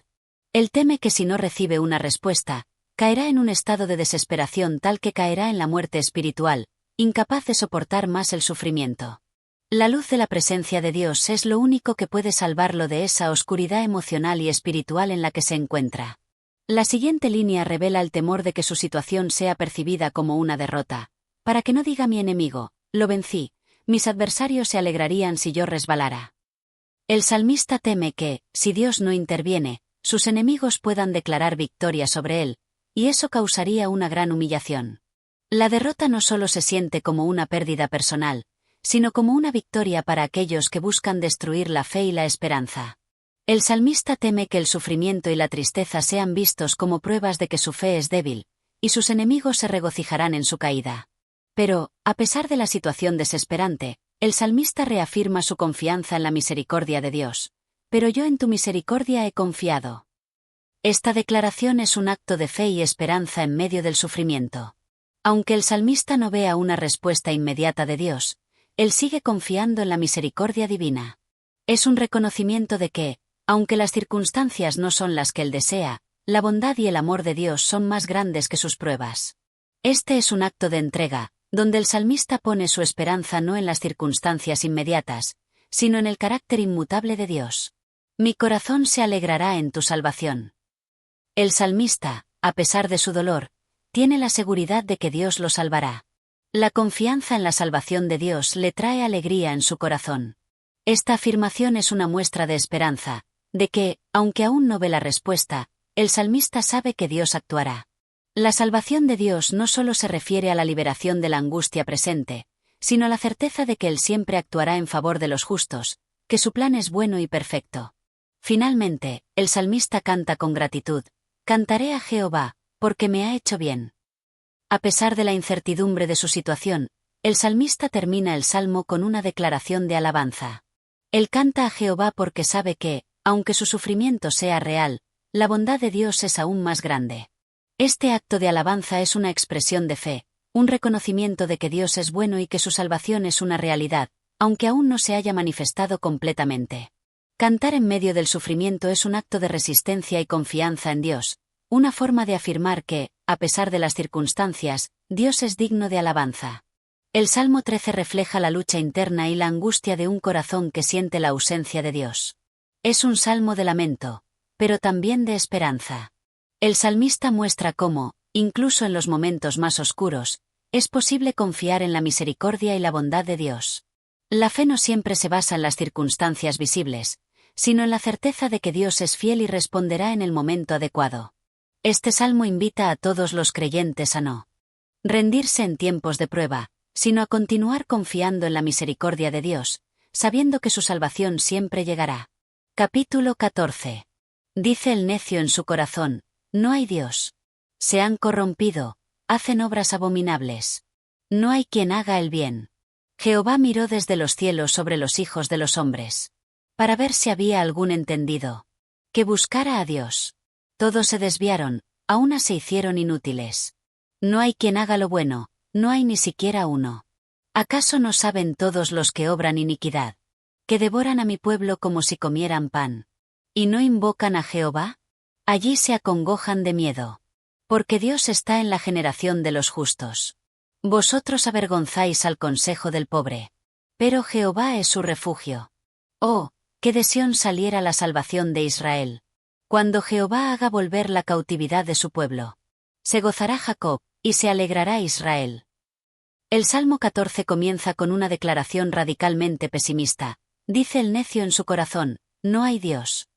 Él teme que si no recibe una respuesta, caerá en un estado de desesperación tal que caerá en la muerte espiritual, incapaz de soportar más el sufrimiento. La luz de la presencia de Dios es lo único que puede salvarlo de esa oscuridad emocional y espiritual en la que se encuentra. La siguiente línea revela el temor de que su situación sea percibida como una derrota. Para que no diga mi enemigo, lo vencí, mis adversarios se alegrarían si yo resbalara. El salmista teme que, si Dios no interviene, sus enemigos puedan declarar victoria sobre él, y eso causaría una gran humillación. La derrota no solo se siente como una pérdida personal, sino como una victoria para aquellos que buscan destruir la fe y la esperanza. El salmista teme que el sufrimiento y la tristeza sean vistos como pruebas de que su fe es débil, y sus enemigos se regocijarán en su caída. Pero, a pesar de la situación desesperante, el salmista reafirma su confianza en la misericordia de Dios. Pero yo en tu misericordia he confiado. Esta declaración es un acto de fe y esperanza en medio del sufrimiento. Aunque el salmista no vea una respuesta inmediata de Dios, él sigue confiando en la misericordia divina. Es un reconocimiento de que, aunque las circunstancias no son las que él desea, la bondad y el amor de Dios son más grandes que sus pruebas. Este es un acto de entrega, donde el salmista pone su esperanza no en las circunstancias inmediatas, sino en el carácter inmutable de Dios. Mi corazón se alegrará en tu salvación. El salmista, a pesar de su dolor, tiene la seguridad de que Dios lo salvará. La confianza en la salvación de Dios le trae alegría en su corazón. Esta afirmación es una muestra de esperanza, de que, aunque aún no ve la respuesta, el salmista sabe que Dios actuará. La salvación de Dios no solo se refiere a la liberación de la angustia presente, sino a la certeza de que Él siempre actuará en favor de los justos, que su plan es bueno y perfecto. Finalmente, el salmista canta con gratitud: cantaré a Jehová, porque me ha hecho bien. A pesar de la incertidumbre de su situación, el salmista termina el salmo con una declaración de alabanza. Él canta a Jehová porque sabe que, aunque su sufrimiento sea real, la bondad de Dios es aún más grande. Este acto de alabanza es una expresión de fe, un reconocimiento de que Dios es bueno y que su salvación es una realidad, aunque aún no se haya manifestado completamente. Cantar en medio del sufrimiento es un acto de resistencia y confianza en Dios, una forma de afirmar que, a pesar de las circunstancias, Dios es digno de alabanza. El Salmo 13 refleja la lucha interna y la angustia de un corazón que siente la ausencia de Dios. Es un salmo de lamento, pero también de esperanza. El salmista muestra cómo, incluso en los momentos más oscuros, es posible confiar en la misericordia y la bondad de Dios. La fe no siempre se basa en las circunstancias visibles, sino en la certeza de que Dios es fiel y responderá en el momento adecuado. Este salmo invita a todos los creyentes a no rendirse en tiempos de prueba, sino a continuar confiando en la misericordia de Dios, sabiendo que su salvación siempre llegará. Capítulo 14. Dice el necio en su corazón: no hay Dios. Se han corrompido, hacen obras abominables. No hay quien haga el bien. Jehová miró desde los cielos sobre los hijos de los hombres, para ver si había algún entendido que buscara a Dios. Todos se desviaron, a una se hicieron inútiles. No hay quien haga lo bueno, no hay ni siquiera uno. ¿Acaso no saben todos los que obran iniquidad, que devoran a mi pueblo como si comieran pan, y no invocan a Jehová? Allí se acongojan de miedo, porque Dios está en la generación de los justos. Vosotros avergonzáis al consejo del pobre, pero Jehová es su refugio. Oh, que de Sión saliera la salvación de Israel. Cuando Jehová haga volver la cautividad de su pueblo, se gozará Jacob, y se alegrará Israel. El Salmo 14 comienza con una declaración radicalmente pesimista. Dice el necio en su corazón: no hay Dios.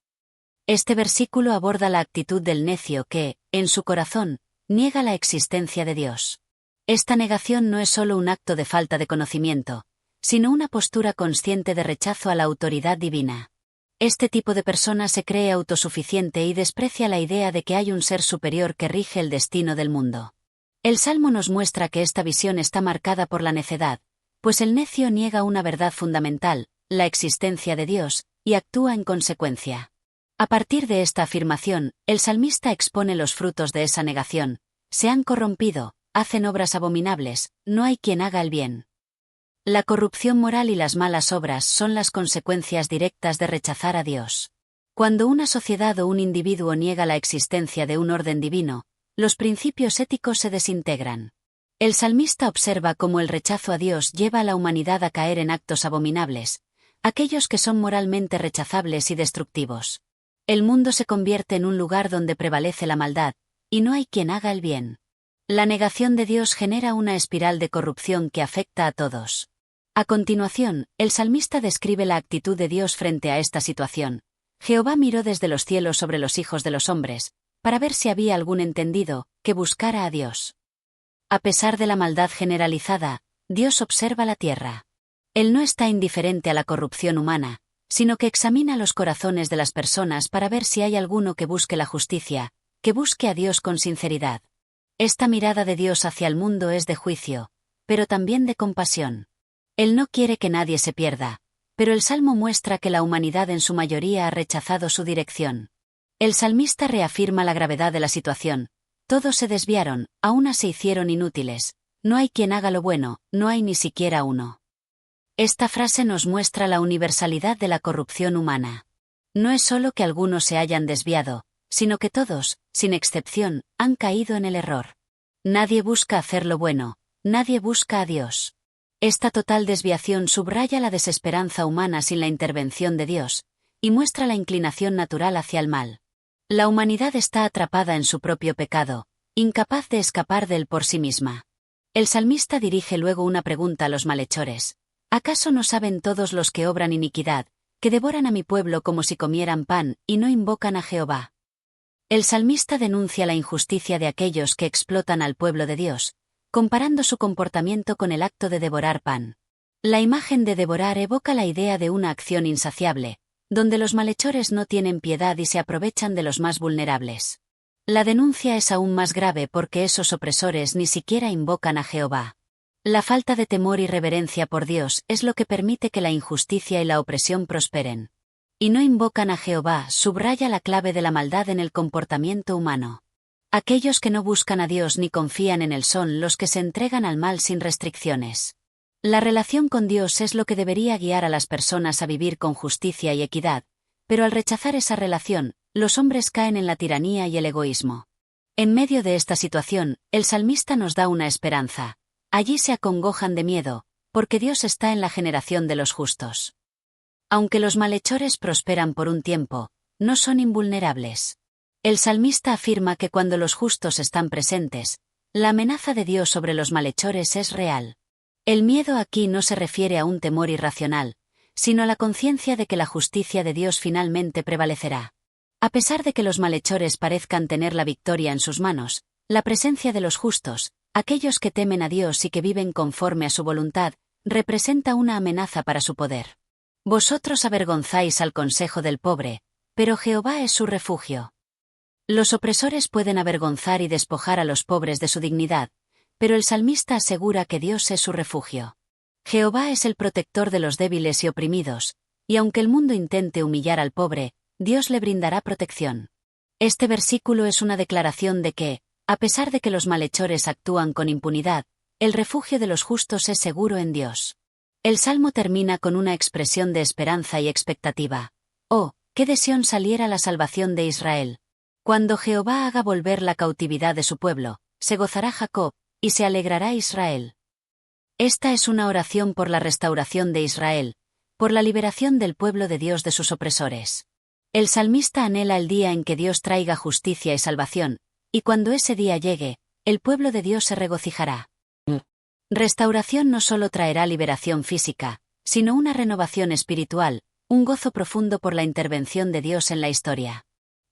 Este versículo aborda la actitud del necio que, en su corazón, niega la existencia de Dios. Esta negación no es solo un acto de falta de conocimiento, sino una postura consciente de rechazo a la autoridad divina. Este tipo de persona se cree autosuficiente y desprecia la idea de que hay un ser superior que rige el destino del mundo. El Salmo nos muestra que esta visión está marcada por la necedad, pues el necio niega una verdad fundamental, la existencia de Dios, y actúa en consecuencia. A partir de esta afirmación, el salmista expone los frutos de esa negación. Se han corrompido, hacen obras abominables, no hay quien haga el bien. La corrupción moral y las malas obras son las consecuencias directas de rechazar a Dios. Cuando una sociedad o un individuo niega la existencia de un orden divino, los principios éticos se desintegran. El salmista observa cómo el rechazo a Dios lleva a la humanidad a caer en actos abominables, aquellos que son moralmente rechazables y destructivos. El mundo se convierte en un lugar donde prevalece la maldad, y no hay quien haga el bien. La negación de Dios genera una espiral de corrupción que afecta a todos. A continuación, el salmista describe la actitud de Dios frente a esta situación. Jehová miró desde los cielos sobre los hijos de los hombres, para ver si había algún entendido que buscara a Dios. A pesar de la maldad generalizada, Dios observa la tierra. Él no está indiferente a la corrupción humana, sino que examina los corazones de las personas para ver si hay alguno que busque la justicia, que busque a Dios con sinceridad. Esta mirada de Dios hacia el mundo es de juicio, pero también de compasión. Él no quiere que nadie se pierda, pero el Salmo muestra que la humanidad en su mayoría ha rechazado su dirección. El salmista reafirma la gravedad de la situación. Todos se desviaron, a una se hicieron inútiles. No hay quien haga lo bueno, no hay ni siquiera uno. Esta frase nos muestra la universalidad de la corrupción humana. No es solo que algunos se hayan desviado, sino que todos, sin excepción, han caído en el error. Nadie busca hacer lo bueno, nadie busca a Dios. Esta total desviación subraya la desesperanza humana sin la intervención de Dios, y muestra la inclinación natural hacia el mal. La humanidad está atrapada en su propio pecado, incapaz de escapar de él por sí misma. El salmista dirige luego una pregunta a los malhechores. ¿Acaso no saben todos los que obran iniquidad, que devoran a mi pueblo como si comieran pan, y no invocan a Jehová? El salmista denuncia la injusticia de aquellos que explotan al pueblo de Dios, comparando su comportamiento con el acto de devorar pan. La imagen de devorar evoca la idea de una acción insaciable, donde los malhechores no tienen piedad y se aprovechan de los más vulnerables. La denuncia es aún más grave porque esos opresores ni siquiera invocan a Jehová. La falta de temor y reverencia por Dios es lo que permite que la injusticia y la opresión prosperen. Y no invocan a Jehová subraya la clave de la maldad en el comportamiento humano. Aquellos que no buscan a Dios ni confían en él son los que se entregan al mal sin restricciones. La relación con Dios es lo que debería guiar a las personas a vivir con justicia y equidad, pero al rechazar esa relación, los hombres caen en la tiranía y el egoísmo. En medio de esta situación, el salmista nos da una esperanza. Allí se acongojan de miedo, porque Dios está en la generación de los justos. Aunque los malhechores prosperan por un tiempo, no son invulnerables. El salmista afirma que cuando los justos están presentes, la amenaza de Dios sobre los malhechores es real. El miedo aquí no se refiere a un temor irracional, sino a la conciencia de que la justicia de Dios finalmente prevalecerá. A pesar de que los malhechores parezcan tener la victoria en sus manos, la presencia de los justos, aquellos que temen a Dios y que viven conforme a su voluntad, representa una amenaza para su poder. Vosotros avergonzáis al consejo del pobre, pero Jehová es su refugio. Los opresores pueden avergonzar y despojar a los pobres de su dignidad, pero el salmista asegura que Dios es su refugio. Jehová es el protector de los débiles y oprimidos, y aunque el mundo intente humillar al pobre, Dios le brindará protección. Este versículo es una declaración de que, a pesar de que los malhechores actúan con impunidad, el refugio de los justos es seguro en Dios. El salmo termina con una expresión de esperanza y expectativa. Oh, qué de Sión saliera la salvación de Israel. Cuando Jehová haga volver la cautividad de su pueblo, se gozará Jacob, y se alegrará Israel. Esta es una oración por la restauración de Israel, por la liberación del pueblo de Dios de sus opresores. El salmista anhela el día en que Dios traiga justicia y salvación, y cuando ese día llegue, el pueblo de Dios se regocijará. Restauración no solo traerá liberación física, sino una renovación espiritual, un gozo profundo por la intervención de Dios en la historia.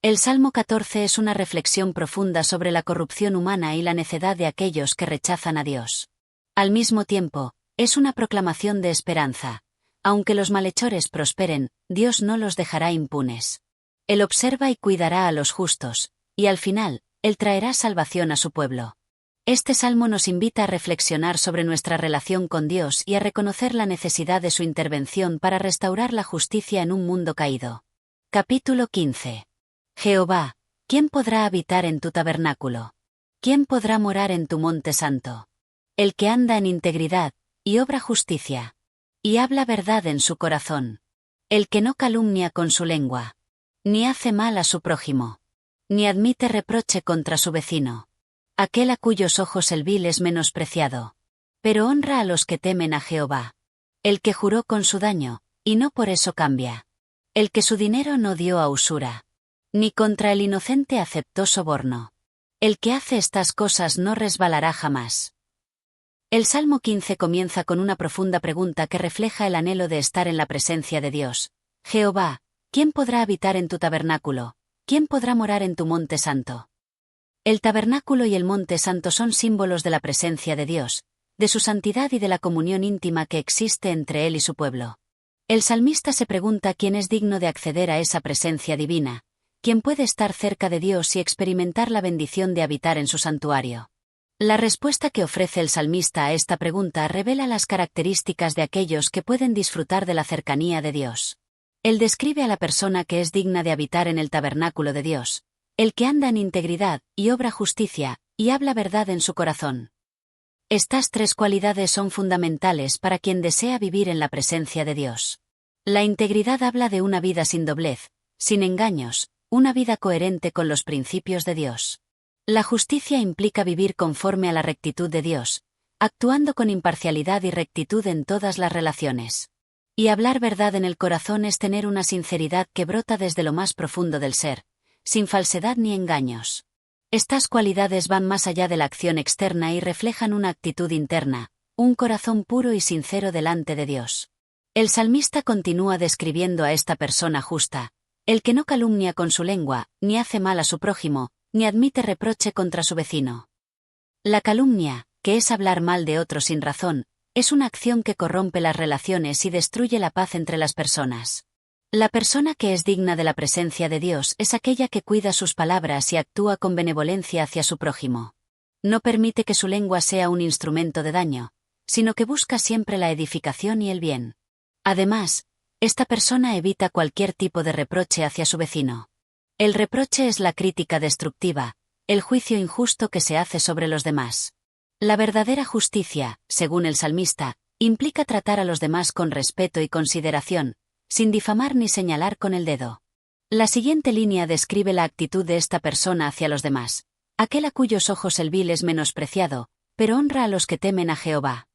El Salmo 14 es una reflexión profunda sobre la corrupción humana y la necedad de aquellos que rechazan a Dios. Al mismo tiempo, es una proclamación de esperanza. Aunque los malhechores prosperen, Dios no los dejará impunes. Él observa y cuidará a los justos, y al final, Él traerá salvación a su pueblo. Este salmo nos invita a reflexionar sobre nuestra relación con Dios y a reconocer la necesidad de su intervención para restaurar la justicia en un mundo caído. Capítulo 15. Jehová, ¿quién podrá habitar en tu tabernáculo? ¿Quién podrá morar en tu monte santo? El que anda en integridad, y obra justicia, y habla verdad en su corazón. El que no calumnia con su lengua, ni hace mal a su prójimo, ni admite reproche contra su vecino. Aquel a cuyos ojos el vil es menospreciado, pero honra a los que temen a Jehová. El que juró con su daño, y no por eso cambia. El que su dinero no dio a usura, ni contra el inocente aceptó soborno. El que hace estas cosas no resbalará jamás. El Salmo 15 comienza con una profunda pregunta que refleja el anhelo de estar en la presencia de Dios. Jehová, ¿quién podrá habitar en tu tabernáculo? ¿Quién podrá morar en tu monte santo? El tabernáculo y el monte santo son símbolos de la presencia de Dios, de su santidad y de la comunión íntima que existe entre Él y su pueblo. El salmista se pregunta quién es digno de acceder a esa presencia divina, quién puede estar cerca de Dios y experimentar la bendición de habitar en su santuario. La respuesta que ofrece el salmista a esta pregunta revela las características de aquellos que pueden disfrutar de la cercanía de Dios. Él describe a la persona que es digna de habitar en el tabernáculo de Dios, el que anda en integridad, y obra justicia, y habla verdad en su corazón. Estas tres cualidades son fundamentales para quien desea vivir en la presencia de Dios. La integridad habla de una vida sin doblez, sin engaños, una vida coherente con los principios de Dios. La justicia implica vivir conforme a la rectitud de Dios, actuando con imparcialidad y rectitud en todas las relaciones. Y hablar verdad en el corazón es tener una sinceridad que brota desde lo más profundo del ser, sin falsedad ni engaños. Estas cualidades van más allá de la acción externa y reflejan una actitud interna, un corazón puro y sincero delante de Dios. El salmista continúa describiendo a esta persona justa, el que no calumnia con su lengua, ni hace mal a su prójimo, ni admite reproche contra su vecino. La calumnia, que es hablar mal de otro sin razón, es una acción que corrompe las relaciones y destruye la paz entre las personas. La persona que es digna de la presencia de Dios es aquella que cuida sus palabras y actúa con benevolencia hacia su prójimo. No permite que su lengua sea un instrumento de daño, sino que busca siempre la edificación y el bien. Además, esta persona evita cualquier tipo de reproche hacia su vecino. El reproche es la crítica destructiva, el juicio injusto que se hace sobre los demás. La verdadera justicia, según el salmista, implica tratar a los demás con respeto y consideración, sin difamar ni señalar con el dedo. La siguiente línea describe la actitud de esta persona hacia los demás, aquel a cuyos ojos el vil es menospreciado, pero honra a los que temen a Jehová.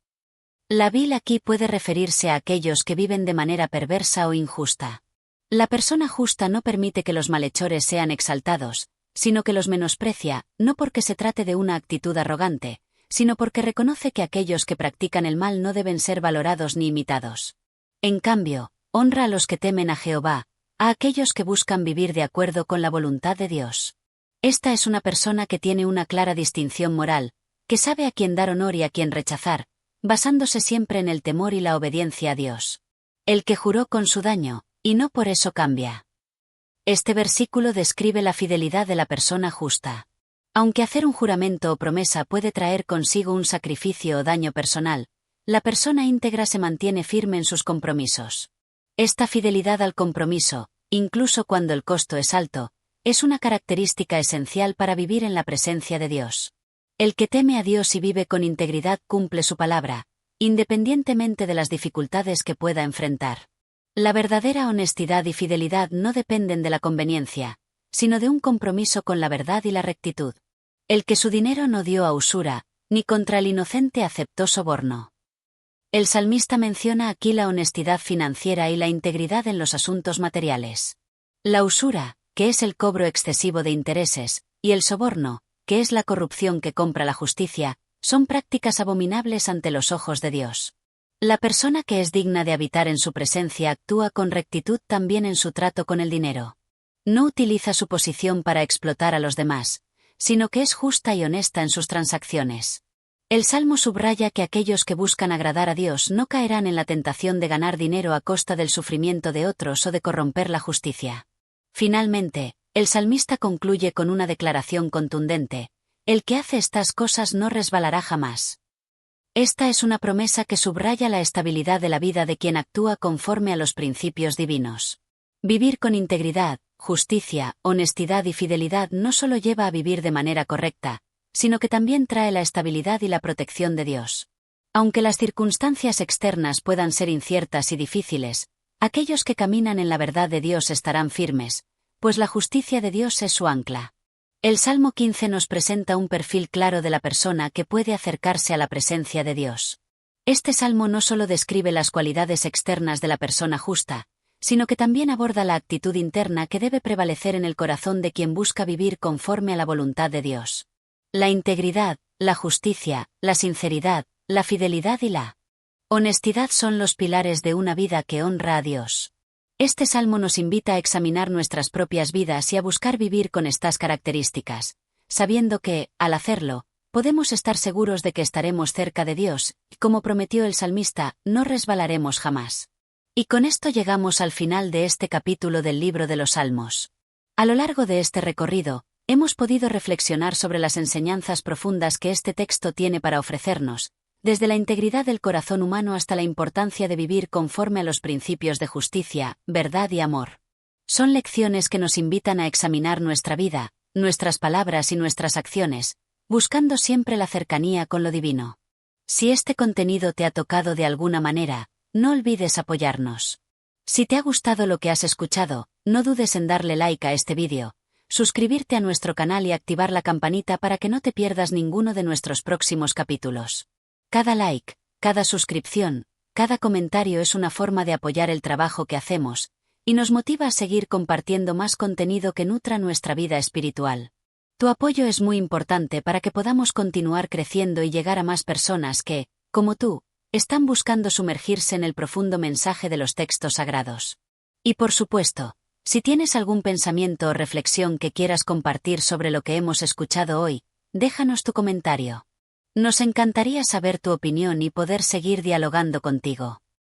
La vil aquí puede referirse a aquellos que viven de manera perversa o injusta. La persona justa no permite que los malhechores sean exaltados, sino que los menosprecia, no porque se trate de una actitud arrogante, sino porque reconoce que aquellos que practican el mal no deben ser valorados ni imitados. En cambio, honra a los que temen a Jehová, a aquellos que buscan vivir de acuerdo con la voluntad de Dios. Esta es una persona que tiene una clara distinción moral, que sabe a quién dar honor y a quién rechazar, basándose siempre en el temor y la obediencia a Dios. El que juró con su daño, y no por eso cambia. Este versículo describe la fidelidad de la persona justa. Aunque hacer un juramento o promesa puede traer consigo un sacrificio o daño personal, la persona íntegra se mantiene firme en sus compromisos. Esta fidelidad al compromiso, incluso cuando el costo es alto, es una característica esencial para vivir en la presencia de Dios. El que teme a Dios y vive con integridad cumple su palabra, independientemente de las dificultades que pueda enfrentar. La verdadera honestidad y fidelidad no dependen de la conveniencia, sino de un compromiso con la verdad y la rectitud. El que su dinero no dio a usura, ni contra el inocente aceptó soborno. El salmista menciona aquí la honestidad financiera y la integridad en los asuntos materiales. La usura, que es el cobro excesivo de intereses, y el soborno, que es la corrupción que compra la justicia, son prácticas abominables ante los ojos de Dios. La persona que es digna de habitar en su presencia actúa con rectitud también en su trato con el dinero. No utiliza su posición para explotar a los demás, sino que es justa y honesta en sus transacciones. El Salmo subraya que aquellos que buscan agradar a Dios no caerán en la tentación de ganar dinero a costa del sufrimiento de otros o de corromper la justicia. Finalmente, el salmista concluye con una declaración contundente: el que hace estas cosas no resbalará jamás. Esta es una promesa que subraya la estabilidad de la vida de quien actúa conforme a los principios divinos. Vivir con integridad, justicia, honestidad y fidelidad no solo lleva a vivir de manera correcta, sino que también trae la estabilidad y la protección de Dios. Aunque las circunstancias externas puedan ser inciertas y difíciles, aquellos que caminan en la verdad de Dios estarán firmes, pues la justicia de Dios es su ancla. El Salmo 15 nos presenta un perfil claro de la persona que puede acercarse a la presencia de Dios. Este salmo no solo describe las cualidades externas de la persona justa, sino que también aborda la actitud interna que debe prevalecer en el corazón de quien busca vivir conforme a la voluntad de Dios. La integridad, la justicia, la sinceridad, la fidelidad y la honestidad son los pilares de una vida que honra a Dios. Este salmo nos invita a examinar nuestras propias vidas y a buscar vivir con estas características, sabiendo que, al hacerlo, podemos estar seguros de que estaremos cerca de Dios, y como prometió el salmista, no resbalaremos jamás. Y con esto llegamos al final de este capítulo del libro de los Salmos. A lo largo de este recorrido, hemos podido reflexionar sobre las enseñanzas profundas que este texto tiene para ofrecernos, desde la integridad del corazón humano hasta la importancia de vivir conforme a los principios de justicia, verdad y amor. Son lecciones que nos invitan a examinar nuestra vida, nuestras palabras y nuestras acciones, buscando siempre la cercanía con lo divino. Si este contenido te ha tocado de alguna manera, no olvides apoyarnos. Si te ha gustado lo que has escuchado, no dudes en darle like a este vídeo, suscribirte a nuestro canal y activar la campanita para que no te pierdas ninguno de nuestros próximos capítulos. Cada like, cada suscripción, cada comentario es una forma de apoyar el trabajo que hacemos, y nos motiva a seguir compartiendo más contenido que nutra nuestra vida espiritual. Tu apoyo es muy importante para que podamos continuar creciendo y llegar a más personas que, como tú, están buscando sumergirse en el profundo mensaje de los textos sagrados. Y por supuesto, si tienes algún pensamiento o reflexión que quieras compartir sobre lo que hemos escuchado hoy, déjanos tu comentario. Nos encantaría saber tu opinión y poder seguir dialogando contigo.